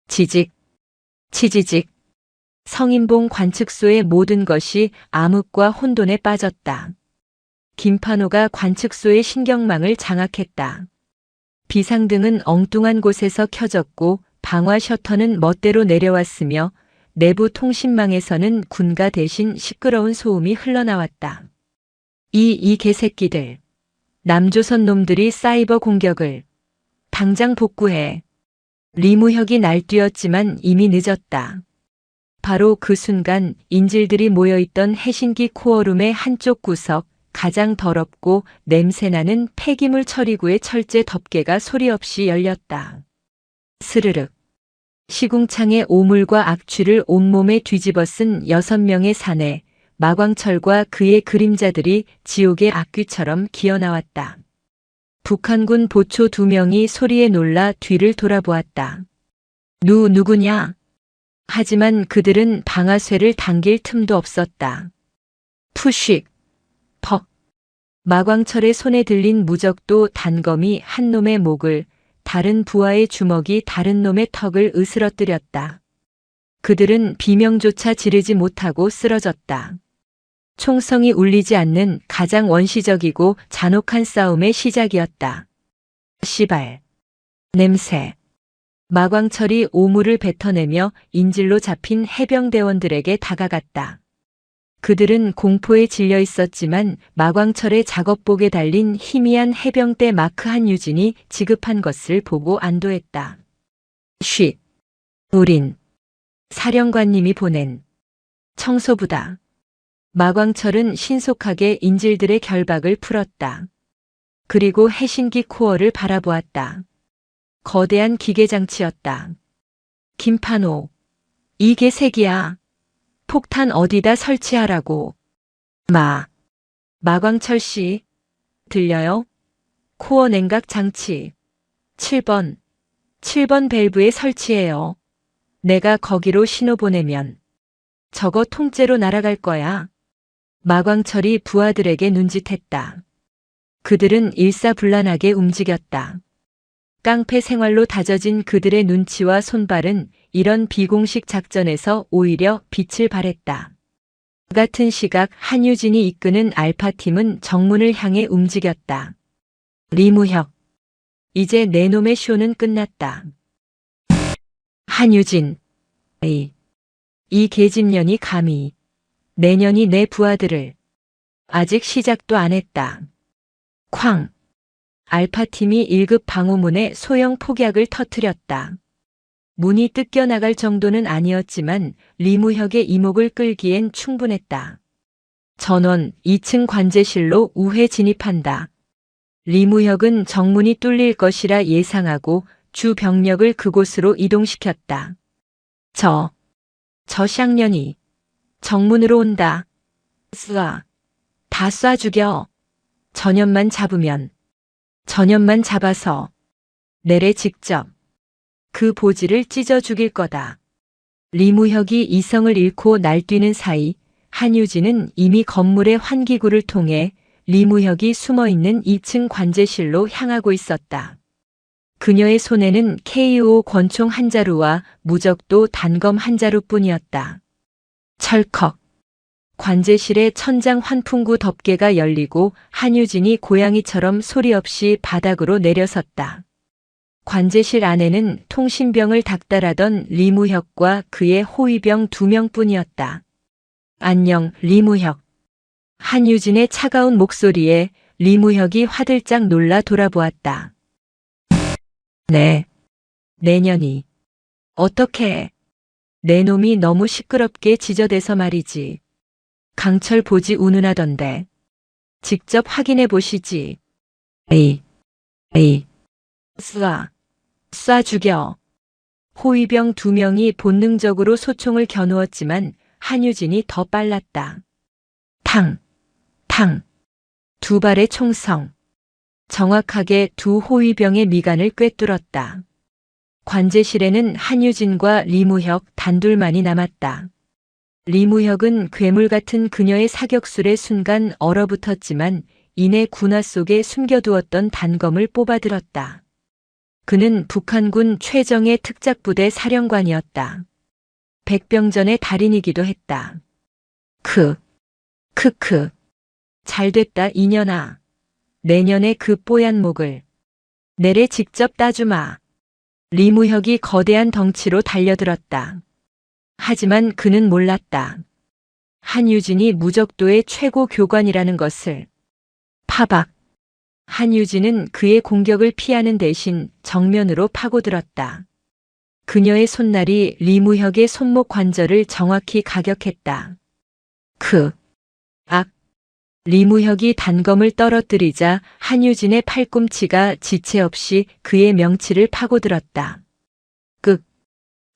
치지직. 성인봉 관측소의 모든 것이 암흑과 혼돈에 빠졌다. 김판호가 관측소의 신경망을 장악했다. 비상등은 엉뚱한 곳에서 켜졌고 방화 셔터는 멋대로 내려왔으며 내부 통신망에서는 군가 대신 시끄러운 소음이 흘러나왔다. 이 개새끼들. 남조선 놈들이 사이버 공격을. 당장 복구해. 리무혁이 날뛰었지만 이미 늦었다. 바로 그 순간 인질들이 모여있던 해신기 코어룸의 한쪽 구석, 가장 더럽고 냄새나는 폐기물 처리구의 철제 덮개가 소리 없이 열렸다. 스르륵. 시궁창의 오물과 악취를 온몸에 뒤집어 쓴 6명의 사내, 마광철과 그의 그림자들이 지옥의 악귀처럼 기어나왔다. 북한군 보초 2명이 소리에 놀라 뒤를 돌아보았다. 누구냐? 하지만 그들은 방아쇠를 당길 틈도 없었다. 푸식. 퍽. 마광철의 손에 들린 무적도 단검이 한 놈의 목을, 다른 부하의 주먹이 다른 놈의 턱을 으스러뜨렸다. 그들은 비명조차 지르지 못하고 쓰러졌다. 총성이 울리지 않는 가장 원시적이고 잔혹한 싸움의 시작이었다. 씨발. 냄새. 마광철이 오물을 뱉어내며 인질로 잡힌 해병대원들에게 다가갔다. 그들은 공포에 질려 있었지만 마광철의 작업복에 달린 희미한 해병대 마크 한유진이 지급한 것을 보고 안도했다. 우린 사령관님이 보낸 청소부다. 마광철은 신속하게 인질들의 결박을 풀었다. 그리고 해신기 코어를 바라보았다. 거대한 기계장치였다. 김판호. 이 개새끼야. 폭탄 어디다 설치하라고. 마광철 씨. 들려요? 코어 냉각 장치. 7번 밸브에 설치해요. 내가 거기로 신호 보내면 저거 통째로 날아갈 거야. 마광철이 부하들에게 눈짓했다. 그들은 일사불란하게 움직였다. 깡패 생활로 다져진 그들의 눈치와 손발은 이런 비공식 작전에서 오히려 빛을 발했다. 같은 시각 한유진이 이끄는 알파팀은 정문을 향해 움직였다. 리무혁. 이제 내 놈의 쇼는 끝났다. 한유진. 이 계집년이 감히 내년이 내 부하들을 아직 시작도 안 했다. 쾅. 알파팀이 1급 방호문에 소형 폭약을 터뜨렸다. 문이 뜯겨나갈 정도는 아니었지만 리무혁의 이목을 끌기엔 충분했다. 전원 2층 관제실로 우회 진입한다. 리무혁은 정문이 뚫릴 것이라 예상하고 주 병력을 그곳으로 이동시켰다. 저 쌍년이 정문으로 온다. 쏴. 다 쏴 죽여. 전염만 잡아서 내래 직접 그 보지를 찢어 죽일 거다. 리무혁이 이성을 잃고 날뛰는 사이 한유진은 이미 건물의 환기구를 통해 리무혁이 숨어있는 2층 관제실로 향하고 있었다. 그녀의 손에는 KO 권총 한 자루와 무적도 단검 한 자루뿐이었다. 철컥. 관제실의 천장 환풍구 덮개가 열리고 한유진이 고양이처럼 소리 없이 바닥으로 내려섰다. 관제실 안에는 통신병을 닥달하던 리무혁과 그의 호위병 2명뿐이었다. 안녕, 리무혁. 한유진의 차가운 목소리에 리무혁이 화들짝 놀라 돌아보았다. 네. 내년이. 어떻게? 내 놈이 너무 시끄럽게 지저대서 말이지. 강철 보지 운운하던데. 직접 확인해 보시지. 에이. 쏴 죽여. 호위병 2명이 본능적으로 소총을 겨누었지만 한유진이 더 빨랐다. 탕. 2발의 총성. 정확하게 2 호위병의 미간을 꿰뚫었다. 관제실에는 한유진과 리무혁 단둘만이 남았다. 리무혁은 괴물 같은 그녀의 사격술에 순간 얼어붙었지만 이내 군화 속에 숨겨두었던 단검을 뽑아들었다. 그는 북한군 최정예 특작부대 사령관이었다. 백병전의 달인이기도 했다. 크크. 잘됐다 이년아. 내년에 그 뽀얀 목을 내래 직접 따주마. 리무혁이 거대한 덩치로 달려들었다. 하지만 그는 몰랐다. 한유진이 무적도의 최고 교관이라는 것을. 파박. 한유진은 그의 공격을 피하는 대신 정면으로 파고들었다. 그녀의 손날이 리무혁의 손목 관절을 정확히 가격했다. 리무혁이 단검을 떨어뜨리자 한유진의 팔꿈치가 지체 없이 그의 명치를 파고들었다.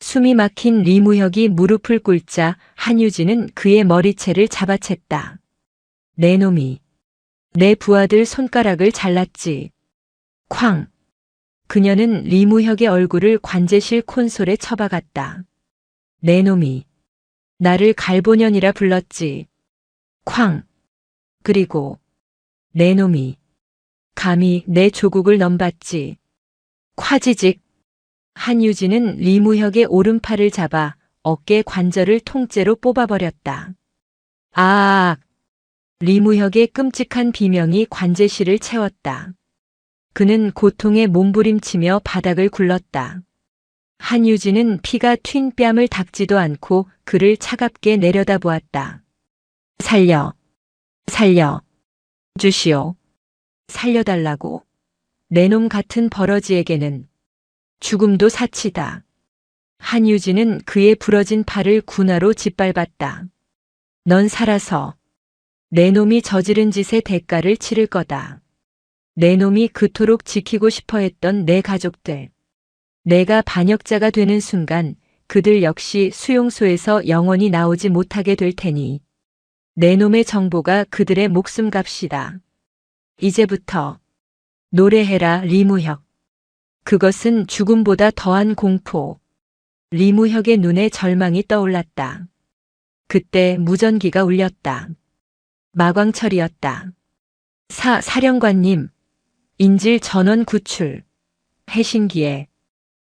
숨이 막힌 리무혁이 무릎을 꿇자 한유진은 그의 머리채를 잡아챘다. 내 놈이 내 부하들 손가락을 잘랐지. 쾅. 그녀는 리무혁의 얼굴을 관제실 콘솔에 쳐박았다. 내 놈이 나를 갈보년이라 불렀지. 쾅. 그리고 내 놈이 감히 내 조국을 넘봤지. 콰지직. 한유진은 리무혁의 오른팔을 잡아 어깨 관절을 통째로 뽑아버렸다. 아악! 리무혁의 끔찍한 비명이 관제실을 채웠다. 그는 고통에 몸부림치며 바닥을 굴렀다. 한유진은 피가 튄 뺨을 닦지도 않고 그를 차갑게 내려다보았다. 살려 주시오. 살려달라고. 내 놈 같은 버러지에게는 죽음도 사치다. 한유진은 그의 부러진 팔을 군화로 짓밟았다. 넌 살아서 내 놈이 저지른 짓의 대가를 치를 거다. 내 놈이 그토록 지키고 싶어 했던 내 가족들. 내가 반역자가 되는 순간 그들 역시 수용소에서 영원히 나오지 못하게 될 테니 내 놈의 정보가 그들의 목숨값이다. 이제부터 노래해라 리무혁. 그것은 죽음보다 더한 공포. 리무혁의 눈에 절망이 떠올랐다. 그때 무전기가 울렸다. 마광철이었다. 사령관님, 인질 전원 구출. 해신기에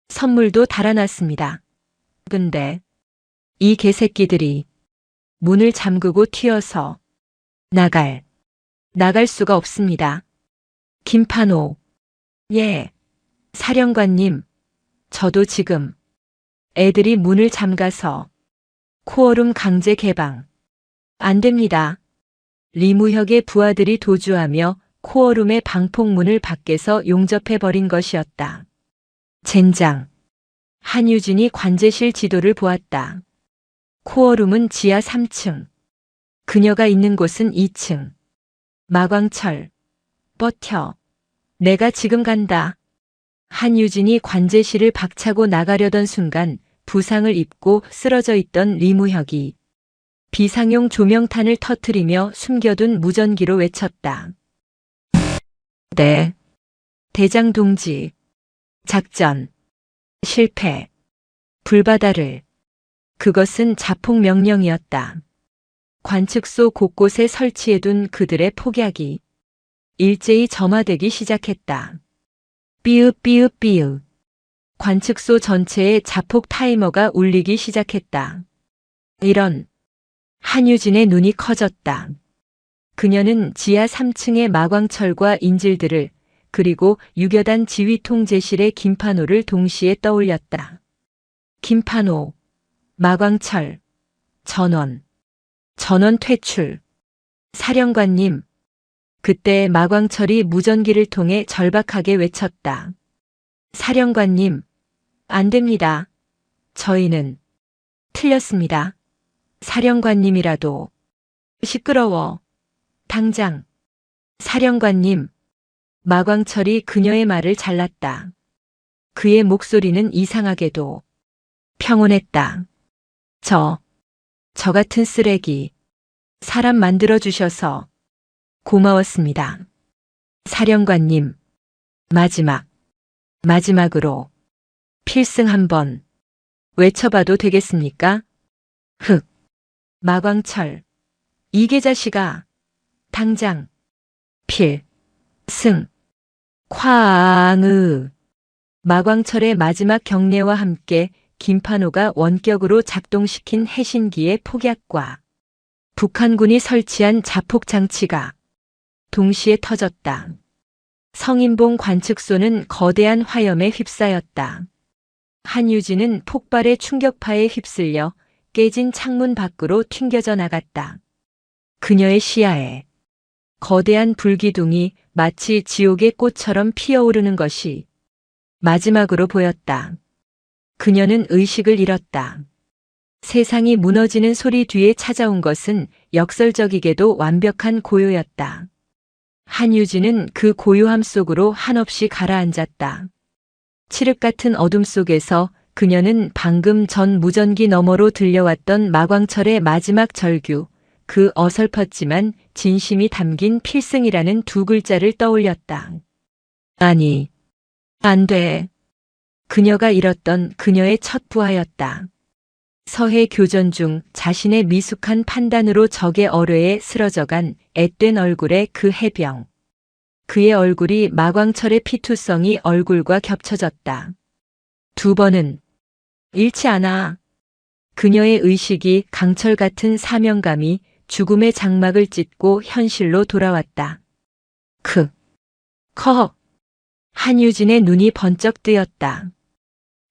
선물도 달아놨습니다. 근데 이 개새끼들이 문을 잠그고 튀어서 나갈 수가 없습니다. 김판호. 예, 사령관님. 저도 지금 애들이 문을 잠가서 코어룸 강제 개방. 안 됩니다. 리무혁의 부하들이 도주하며 코어룸의 방폭문을 밖에서 용접해버린 것이었다. 젠장. 한유진이 관제실 지도를 보았다. 코어룸은 지하 3층. 그녀가 있는 곳은 2층. 마광철. 버텨. 내가 지금 간다. 한유진이 관제실을 박차고 나가려던 순간 부상을 입고 쓰러져 있던 리무혁이 비상용 조명탄을 터뜨리며 숨겨둔 무전기로 외쳤다. 네. 대장 동지. 작전. 실패. 불바다를. 그것은 자폭 명령이었다. 관측소 곳곳에 설치해둔 그들의 폭약이 일제히 점화되기 시작했다. 삐읍. 관측소 전체에 자폭 타이머가 울리기 시작했다. 이런. 한유진의 눈이 커졌다. 그녀는 지하 3층의 마광철과 인질들을 그리고 유교단 지휘통제실의 김판호를 동시에 떠올렸다. 김판호, 마광철, 전원 퇴출. 사령관님. 그때 마광철이 무전기를 통해 절박하게 외쳤다. 사령관님, 안 됩니다. 저희는 틀렸습니다. 사령관님이라도. 시끄러워. 당장. 사령관님. 마광철이 그녀의 말을 잘랐다. 그의 목소리는 이상하게도 평온했다. 저 같은 쓰레기. 사람 만들어주셔서 고마웠습니다. 사령관님. 마지막으로 필승 한번 외쳐봐도 되겠습니까? 흑. 마광철. 이 계자식아. 당장. 필승. 쾅으. 마광철의 마지막 경례와 함께 김판호가 원격으로 작동시킨 해신기의 폭약과 북한군이 설치한 자폭 장치가 동시에 터졌다. 성인봉 관측소는 거대한 화염에 휩싸였다. 한유진은 폭발의 충격파에 휩쓸려 깨진 창문 밖으로 튕겨져 나갔다. 그녀의 시야에 거대한 불기둥이 마치 지옥의 꽃처럼 피어오르는 것이 마지막으로 보였다. 그녀는 의식을 잃었다. 세상이 무너지는 소리 뒤에 찾아온 것은 역설적이게도 완벽한 고요였다. 한유진은 그 고요함 속으로 한없이 가라앉았다. 칠흑 같은 어둠 속에서 그녀는 방금 전 무전기 너머로 들려왔던 마광철의 마지막 절규, 그 어설펐지만 진심이 담긴 필승이라는 두 글자를 떠올렸다. 아니, 안 돼. 그녀가 잃었던 그녀의 첫 부하였다. 서해 교전 중 자신의 미숙한 판단으로 적의 어뢰에 쓰러져간 앳된 얼굴의 그 해병. 그의 얼굴이 마광철의 피투성이 얼굴과 겹쳐졌다. 두 번은 잃지 않아. 그녀의 의식이 강철 같은 사명감이 죽음의 장막을 찢고 현실로 돌아왔다. 한유진의 눈이 번쩍 뜨였다.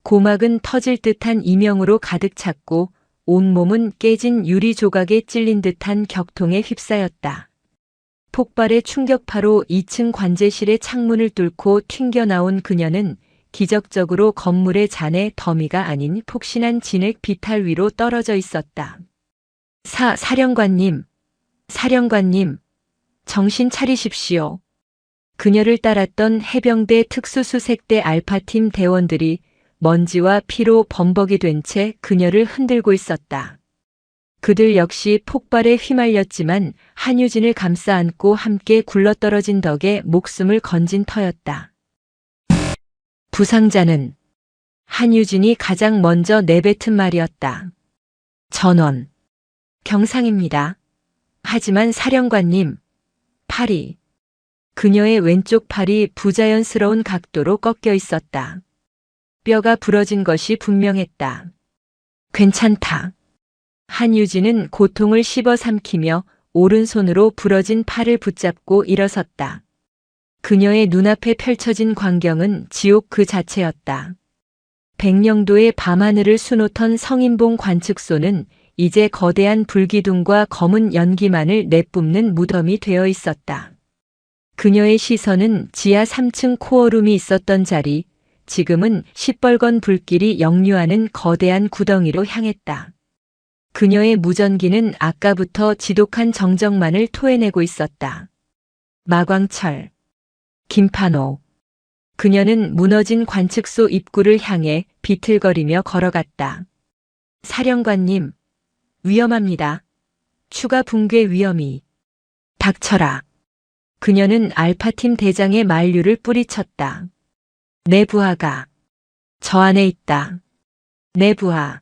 고막은 터질 듯한 이명으로 가득 찼고 온몸은 깨진 유리 조각에 찔린 듯한 격통에 휩싸였다. 폭발의 충격파로 2층 관제실의 창문을 뚫고 튕겨나온 그녀는 기적적으로 건물의 잔해 더미가 아닌 폭신한 진액 비탈 위로 떨어져 있었다. 사령관님, 정신 차리십시오. 그녀를 따랐던 해병대 특수수색대 알파팀 대원들이 먼지와 피로 범벅이 된 채 그녀를 흔들고 있었다. 그들 역시 폭발에 휘말렸지만 한유진을 감싸 안고 함께 굴러떨어진 덕에 목숨을 건진 터였다. 부상자는 한유진이 가장 먼저 내뱉은 말이었다. 전원 경상입니다. 하지만 사령관님, 팔이 그녀의 왼쪽 팔이 부자연스러운 각도로 꺾여 있었다. 뼈가 부러진 것이 분명했다. 괜찮다. 한유진은 고통을 씹어삼키며 오른손으로 부러진 팔을 붙잡고 일어섰다. 그녀의 눈앞에 펼쳐진 광경은 지옥 그 자체였다. 백령도의 밤하늘을 수놓던 성인봉 관측소는 이제 거대한 불기둥과 검은 연기만을 내뿜는 무덤이 되어 있었다. 그녀의 시선은 지하 3층 코어룸이 있었던 자리, 지금은 시뻘건 불길이 역류하는 거대한 구덩이로 향했다. 그녀의 무전기는 아까부터 지독한 정적만을 토해내고 있었다. 마광철, 김판호. 그녀는 무너진 관측소 입구를 향해 비틀거리며 걸어갔다. 사령관님, 위험합니다. 추가 붕괴 위험이. 닥쳐라. 그녀는 알파팀 대장의 만류를 뿌리쳤다. 내 부하가 저 안에 있다. 내 부하.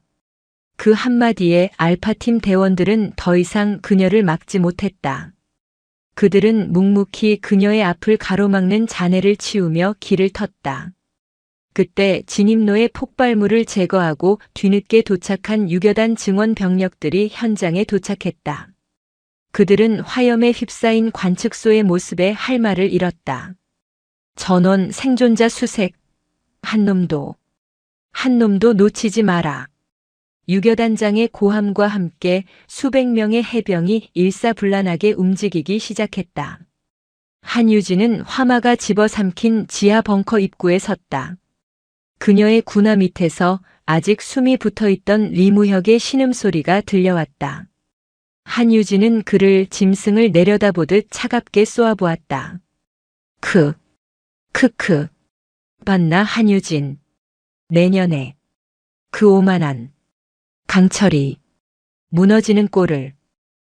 그 한마디에 알파팀 대원들은 더 이상 그녀를 막지 못했다. 그들은 묵묵히 그녀의 앞을 가로막는 잔해를 치우며 길을 텄다. 그때 진입로의 폭발물을 제거하고 뒤늦게 도착한 유교단 증원 병력들이 현장에 도착했다. 그들은 화염에 휩싸인 관측소의 모습에 할 말을 잃었다. 전원 생존자 수색. 한 놈도 놓치지 마라. 유교단장의 고함과 함께 수백 명의 해병이 일사불란하게 움직이기 시작했다. 한유진은 화마가 집어삼킨 지하 벙커 입구에 섰다. 그녀의 군화 밑에서 아직 숨이 붙어있던 리무혁의 신음소리가 들려왔다. 한유진은 그를 짐승을 내려다보듯 차갑게 쏘아보았다. 크크. 봤나 한유진. 내년에 그 오만한 강철이 무너지는 꼴을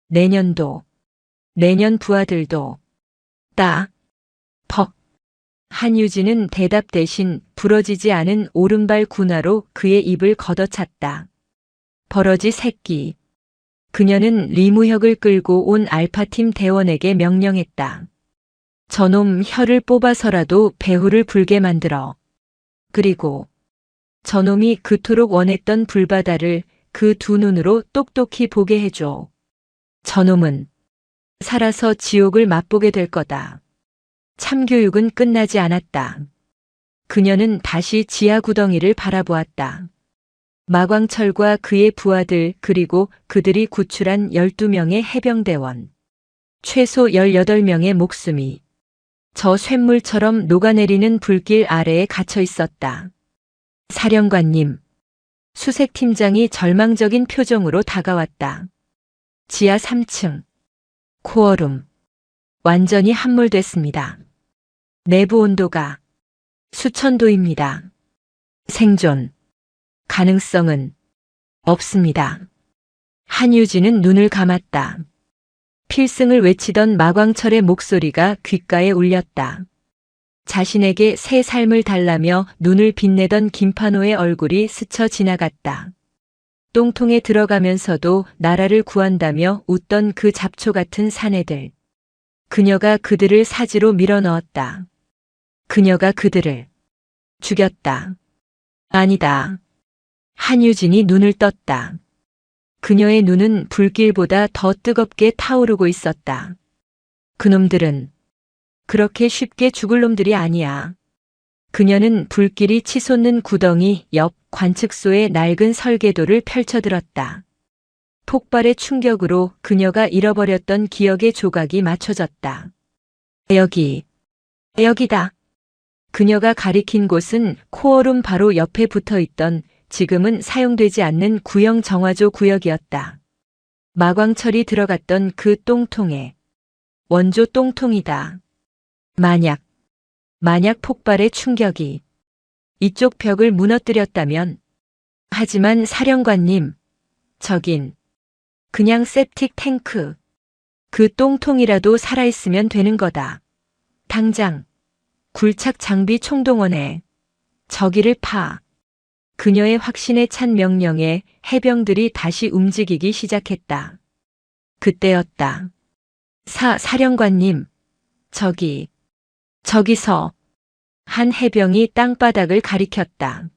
내년 부하들도 퍽. 한유진은 대답 대신 부러지지 않은 오른발 군화로 그의 입을 걷어찼다. 버러지 새끼. 그녀는 리무혁을 끌고 온 알파팀 대원에게 명령했다. 저놈 혀를 뽑아서라도 배후를 불게 만들어. 그리고 저놈이 그토록 원했던 불바다를 그 두 눈으로 똑똑히 보게 해줘. 저놈은 살아서 지옥을 맛보게 될 거다. 참교육은 끝나지 않았다. 그녀는 다시 지하 구덩이를 바라보았다. 마광철과 그의 부하들 그리고 그들이 구출한 12명의 해병대원. 최소 18명의 목숨이 저 쇳물처럼 녹아내리는 불길 아래에 갇혀 있었다. 사령관님. 수색팀장이 절망적인 표정으로 다가왔다. 지하 3층. 코어룸. 완전히 함몰됐습니다. 내부 온도가 수천 도입니다. 생존 가능성은 없습니다. 한유진은 눈을 감았다. 필승을 외치던 마광철의 목소리가 귓가에 울렸다. 자신에게 새 삶을 달라며 눈을 빛내던 김판호의 얼굴이 스쳐 지나갔다. 똥통에 들어가면서도 나라를 구한다며 웃던 그 잡초 같은 사내들. 그녀가 그들을 사지로 밀어넣었다. 그녀가 그들을 죽였다. 아니다. 한유진이 눈을 떴다. 그녀의 눈은 불길보다 더 뜨겁게 타오르고 있었다. 그놈들은 그렇게 쉽게 죽을 놈들이 아니야. 그녀는 불길이 치솟는 구덩이 옆 관측소의 낡은 설계도를 펼쳐들었다. 폭발의 충격으로 그녀가 잃어버렸던 기억의 조각이 맞춰졌다. 여기다. 그녀가 가리킨 곳은 코어룸 바로 옆에 붙어있던 지금은 사용되지 않는 구형 정화조 구역이었다. 마광철이 들어갔던 그 똥통에 원조 똥통이다. 만약 폭발의 충격이 이쪽 벽을 무너뜨렸다면. 하지만 사령관님, 저긴 그냥 septic 탱크. 그 똥통이라도 살아있으면 되는 거다. 당장 굴착 장비 총동원해. 저기를 파. 그녀의 확신에 찬 명령에 해병들이 다시 움직이기 시작했다. 그때였다. 사령관님, 저기 저기서 한 해병이 땅바닥을 가리켰다.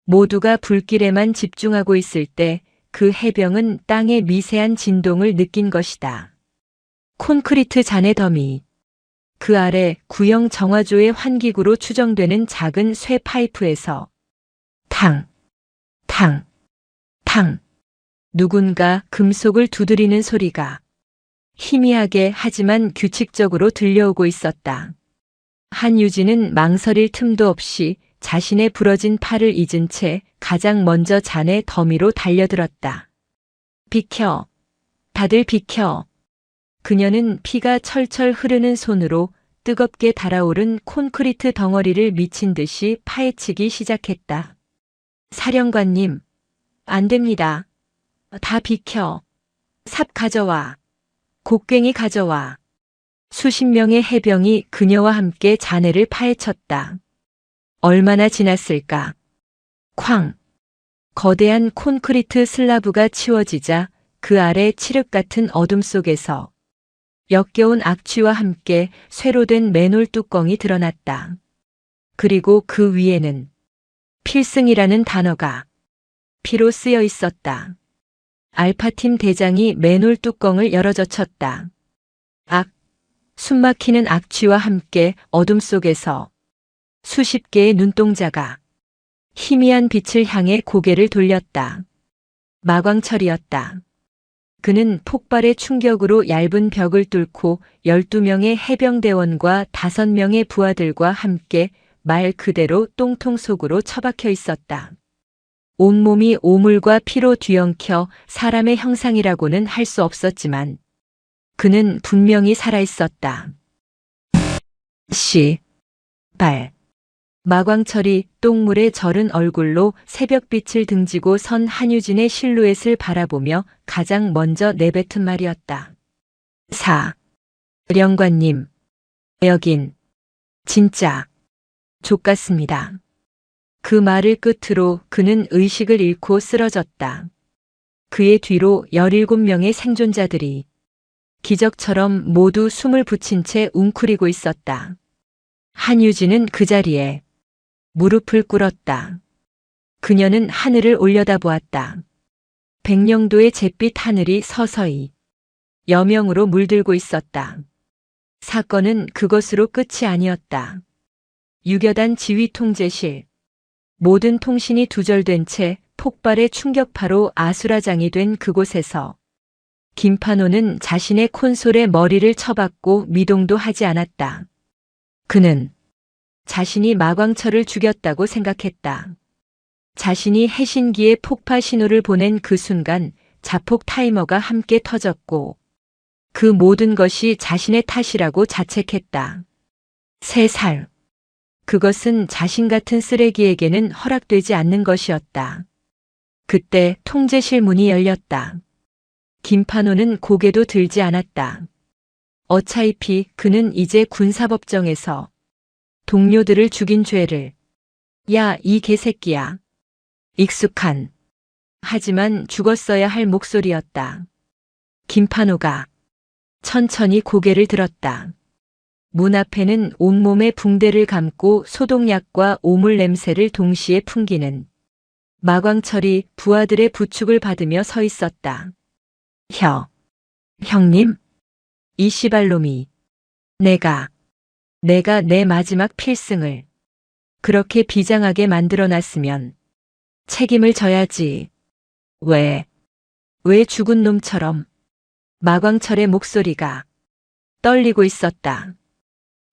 모두가 불길에만 집중하고 있을 때 그 해병은 땅의 미세한 진동을 느낀 것이다. 콘크리트 잔해 더미. 그 아래 구형 정화조의 환기구로 추정되는 작은 쇠 파이프에서 탕, 탕, 탕. 누군가 금속을 두드리는 소리가 희미하게 하지만 규칙적으로 들려오고 있었다. 한유진은 망설일 틈도 없이 자신의 부러진 팔을 잊은 채 가장 먼저 잔해 더미로 달려들었다. 비켜. 다들 비켜. 그녀는 피가 철철 흐르는 손으로 뜨겁게 달아오른 콘크리트 덩어리를 미친 듯이 파헤치기 시작했다. 사령관님, 안 됩니다. 다 비켜. 삽 가져와. 곡괭이 가져와. 수십 명의 해병이 그녀와 함께 잔해를 파헤쳤다. 얼마나 지났을까? 쾅! 거대한 콘크리트 슬라브가 치워지자 그 아래 칠흑 같은 어둠 속에서 역겨운 악취와 함께 쇠로 된 맨홀 뚜껑이 드러났다. 그리고 그 위에는 필승이라는 단어가 피로 쓰여 있었다. 알파팀 대장이 맨홀 뚜껑을 열어젖혔다. 숨막히는 악취와 함께 어둠 속에서 수십 개의 눈동자가 희미한 빛을 향해 고개를 돌렸다. 마광철이었다. 그는 폭발의 충격으로 얇은 벽을 뚫고 12명의 해병대원과 5명의 부하들과 함께 말 그대로 똥통 속으로 처박혀 있었다. 온몸이 오물과 피로 뒤엉켜 사람의 형상이라고는 할 수 없었지만 그는 분명히 살아있었다. 발. 마광철이 똥물에 절은 얼굴로 새벽빛을 등지고 선 한유진의 실루엣을 바라보며 가장 먼저 내뱉은 말이었다. 사령관님, 여긴 진짜 족같습니다. 그 말을 끝으로 그는 의식을 잃고 쓰러졌다. 그의 뒤로 17명의 생존자들이 기적처럼 모두 숨을 붙인 채 웅크리고 있었다. 한유진은 그 자리에 무릎을 꿇었다. 그녀는 하늘을 올려다보았다. 백령도의 잿빛 하늘이 서서히 여명으로 물들고 있었다. 사건은 그것으로 끝이 아니었다. 유교단 지휘 통제실. 모든 통신이 두절된 채 폭발의 충격파로 아수라장이 된 그곳에서 김판호는 자신의 콘솔에 머리를 쳐박고 미동도 하지 않았다. 그는 자신이 마광철을 죽였다고 생각했다. 자신이 해신기에 폭파 신호를 보낸 그 순간 자폭 타이머가 함께 터졌고 그 모든 것이 자신의 탓이라고 자책했다. 3살. 그것은 자신 같은 쓰레기에게는 허락되지 않는 것이었다. 그때 통제실 문이 열렸다. 김판호는 고개도 들지 않았다. 어차피 그는 이제 군사법정에서 동료들을 죽인 죄를 야, 이 개새끼야. 익숙한 하지만 죽었어야 할 목소리였다. 김판호가 천천히 고개를 들었다. 문 앞에는 온몸에 붕대를 감고 소독약과 오물 냄새를 동시에 풍기는 마광철이 부하들의 부축을 받으며 서 있었다. 형님? 이 씨발놈이 내가 내 마지막 필승을 그렇게 비장하게 만들어놨으면 책임을 져야지. 왜 죽은 놈처럼. 마광철의 목소리가 떨리고 있었다.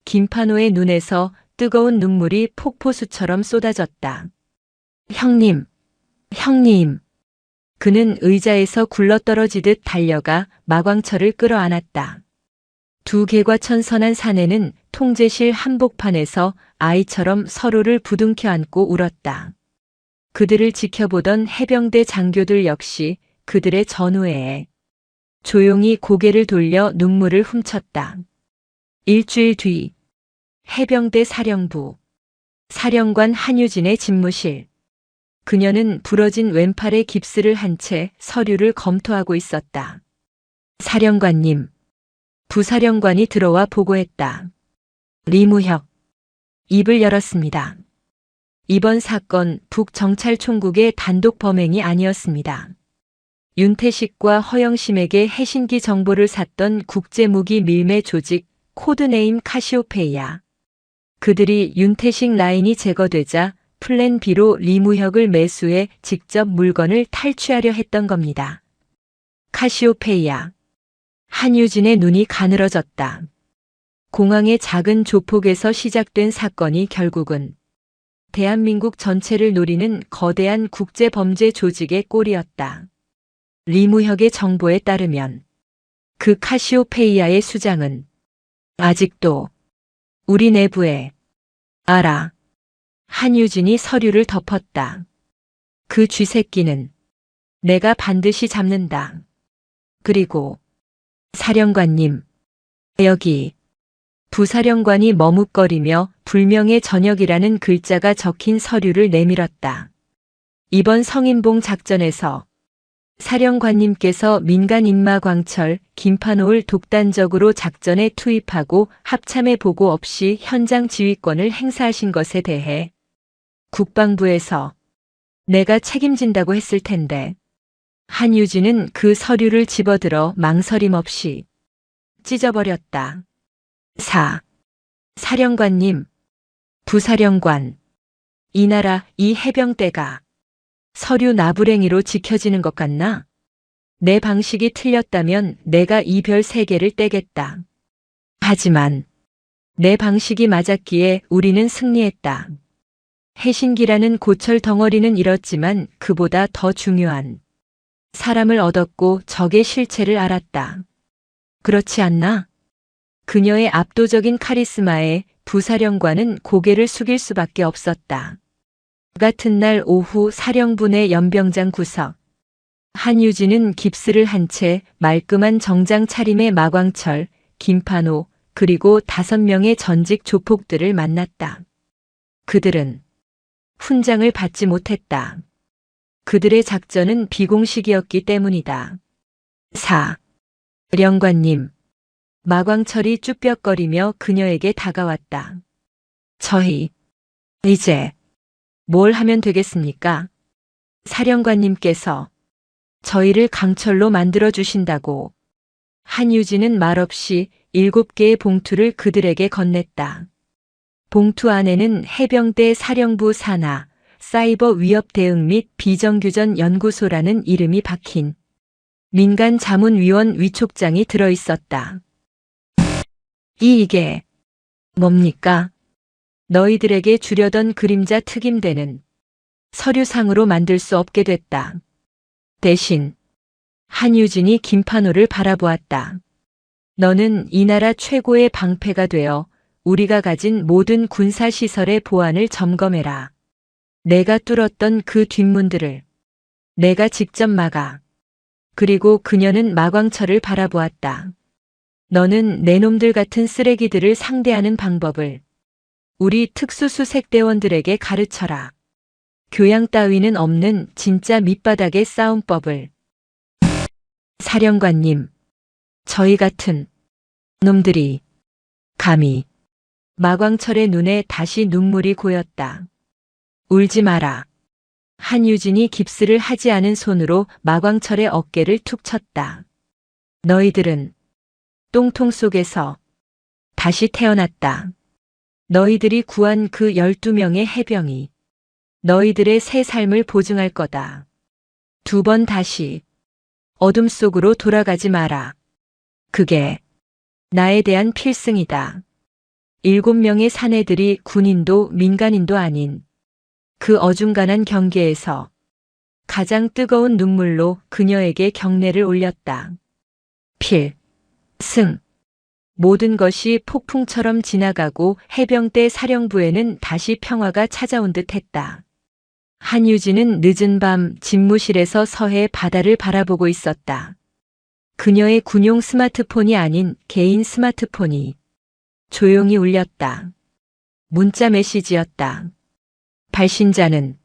김판호의 눈에서 뜨거운 눈물이 폭포수처럼 쏟아졌다. 형님. 그는 의자에서 굴러떨어지듯 달려가 마광철을 끌어안았다. 두 개과 천선한 사내는 통제실 한복판에서 아이처럼 서로를 부둥켜 안고 울었다. 그들을 지켜보던 해병대 장교들 역시 그들의 전우회에 조용히 고개를 돌려 눈물을 훔쳤다. 일주일 뒤 해병대 사령부 사령관 한유진의 집무실. 그녀는 부러진 왼팔에 깁스를 한 채 서류를 검토하고 있었다. 사령관님. 부사령관이 들어와 보고했다. 리무혁. 입을 열었습니다. 이번 사건 북정찰총국의 단독 범행이 아니었습니다. 윤태식과 허영심에게 해신기 정보를 샀던 국제무기 밀매 조직 코드네임 카시오페이아. 그들이 윤태식 라인이 제거되자 플랜 B로 리무혁을 매수해 직접 물건을 탈취하려 했던 겁니다. 카시오페이아. 한유진의 눈이 가늘어졌다. 공항의 작은 조폭에서 시작된 사건이 결국은 대한민국 전체를 노리는 거대한 국제범죄 조직의 꼴이었다. 리무혁의 정보에 따르면 그 카시오페이아의 수장은 아직도 우리 내부에 알아. 한유진이 서류를 덮었다. 그 쥐새끼는 내가 반드시 잡는다. 그리고 사령관님, 여기 부사령관이 머뭇거리며 불명예 전역이라는 글자가 적힌 서류를 내밀었다. 이번 성인봉 작전에서 사령관님께서 민간 인마광철 김판호를 독단적으로 작전에 투입하고 합참의 보고 없이 현장 지휘권을 행사하신 것에 대해 국방부에서 내가 책임진다고 했을 텐데 한유진은 그 서류를 집어들어 망설임 없이 찢어버렸다. 사령관님, 부사령관, 이 나라 이 해병대가 서류 나부랭이로 지켜지는 것 같나? 내 방식이 틀렸다면 내가 이 별 3개를 떼겠다. 하지만 내 방식이 맞았기에 우리는 승리했다. 해신기라는 고철 덩어리는 잃었지만 그보다 더 중요한 사람을 얻었고 적의 실체를 알았다. 그렇지 않나? 그녀의 압도적인 카리스마에 부사령관은 고개를 숙일 수밖에 없었다. 같은 날 오후 사령부 내 연병장 구석. 한유진은 깁스를 한 채 말끔한 정장 차림의 마광철, 김판호, 그리고 5명의 전직 조폭들을 만났다. 그들은 훈장을 받지 못했다. 그들의 작전은 비공식이었기 때문이다. 사령관님. 마광철이 쭈뼛거리며 그녀에게 다가왔다. 저희 이제 뭘 하면 되겠습니까? 사령관님께서 저희를 강철로 만들어 주신다고. 한유진은 말없이 7개의 봉투를 그들에게 건넸다. 봉투 안에는 해병대 사령부 산하, 사이버 위협 대응 및 비정규전 연구소라는 이름이 박힌 민간 자문위원 위촉장이 들어있었다. 이게 뭡니까? 너희들에게 주려던 그림자 특임대는 서류상으로 만들 수 없게 됐다. 대신 한유진이 김판호를 바라보았다. 너는 이 나라 최고의 방패가 되어 우리가 가진 모든 군사시설의 보안을 점검해라. 내가 뚫었던 그 뒷문들을 내가 직접 막아. 그리고 그녀는 마광철을 바라보았다. 너는 내 놈들 같은 쓰레기들을 상대하는 방법을 우리 특수수색대원들에게 가르쳐라. 교양 따위는 없는 진짜 밑바닥의 싸움법을. 사령관님, 저희 같은 놈들이 감히. 마광철의 눈에 다시 눈물이 고였다. 울지 마라. 한유진이 깁스를 하지 않은 손으로 마광철의 어깨를 툭 쳤다. 너희들은 똥통 속에서 다시 태어났다. 너희들이 구한 그 12명의 해병이 너희들의 새 삶을 보증할 거다. 2번 다시 어둠 속으로 돌아가지 마라. 그게 나에 대한 필승이다. 7명의 사내들이 군인도 민간인도 아닌 그 어중간한 경계에서 가장 뜨거운 눈물로 그녀에게 경례를 올렸다. 필승. 모든 것이 폭풍처럼 지나가고 해병대 사령부에는 다시 평화가 찾아온 듯 했다. 한유진은 늦은 밤 집무실에서 서해 바다를 바라보고 있었다. 그녀의 군용 스마트폰이 아닌 개인 스마트폰이 조용히 울렸다. 문자 메시지였다. 발신자는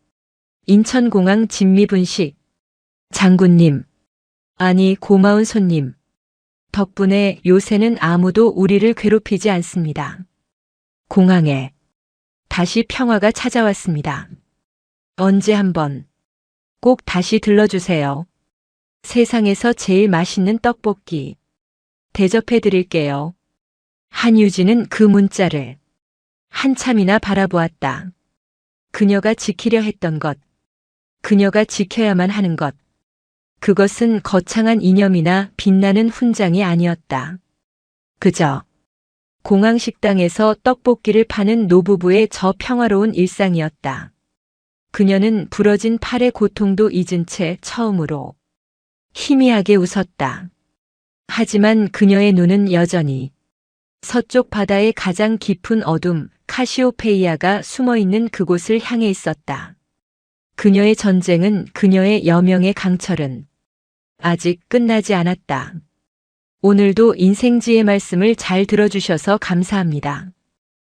인천공항 진미분식. 장군님. 아니 고마운 손님. 덕분에 요새는 아무도 우리를 괴롭히지 않습니다. 공항에 다시 평화가 찾아왔습니다. 언제 한번 꼭 다시 들러주세요. 세상에서 제일 맛있는 떡볶이 대접해 드릴게요. 한유진은 그 문자를 한참이나 바라보았다. 그녀가 지키려 했던 것, 그녀가 지켜야만 하는 것, 그것은 거창한 이념이나 빛나는 훈장이 아니었다. 그저 공항 식당에서 떡볶이를 파는 노부부의 저 평화로운 일상이었다. 그녀는 부러진 팔의 고통도 잊은 채 처음으로 희미하게 웃었다. 하지만 그녀의 눈은 여전히 서쪽 바다의 가장 깊은 어둠 카시오페이아가 숨어있는 그곳을 향해 있었다. 그녀의 전쟁은, 그녀의 여명의 강철은 아직 끝나지 않았다. 오늘도 인생지의 말씀을 잘 들어주셔서 감사합니다.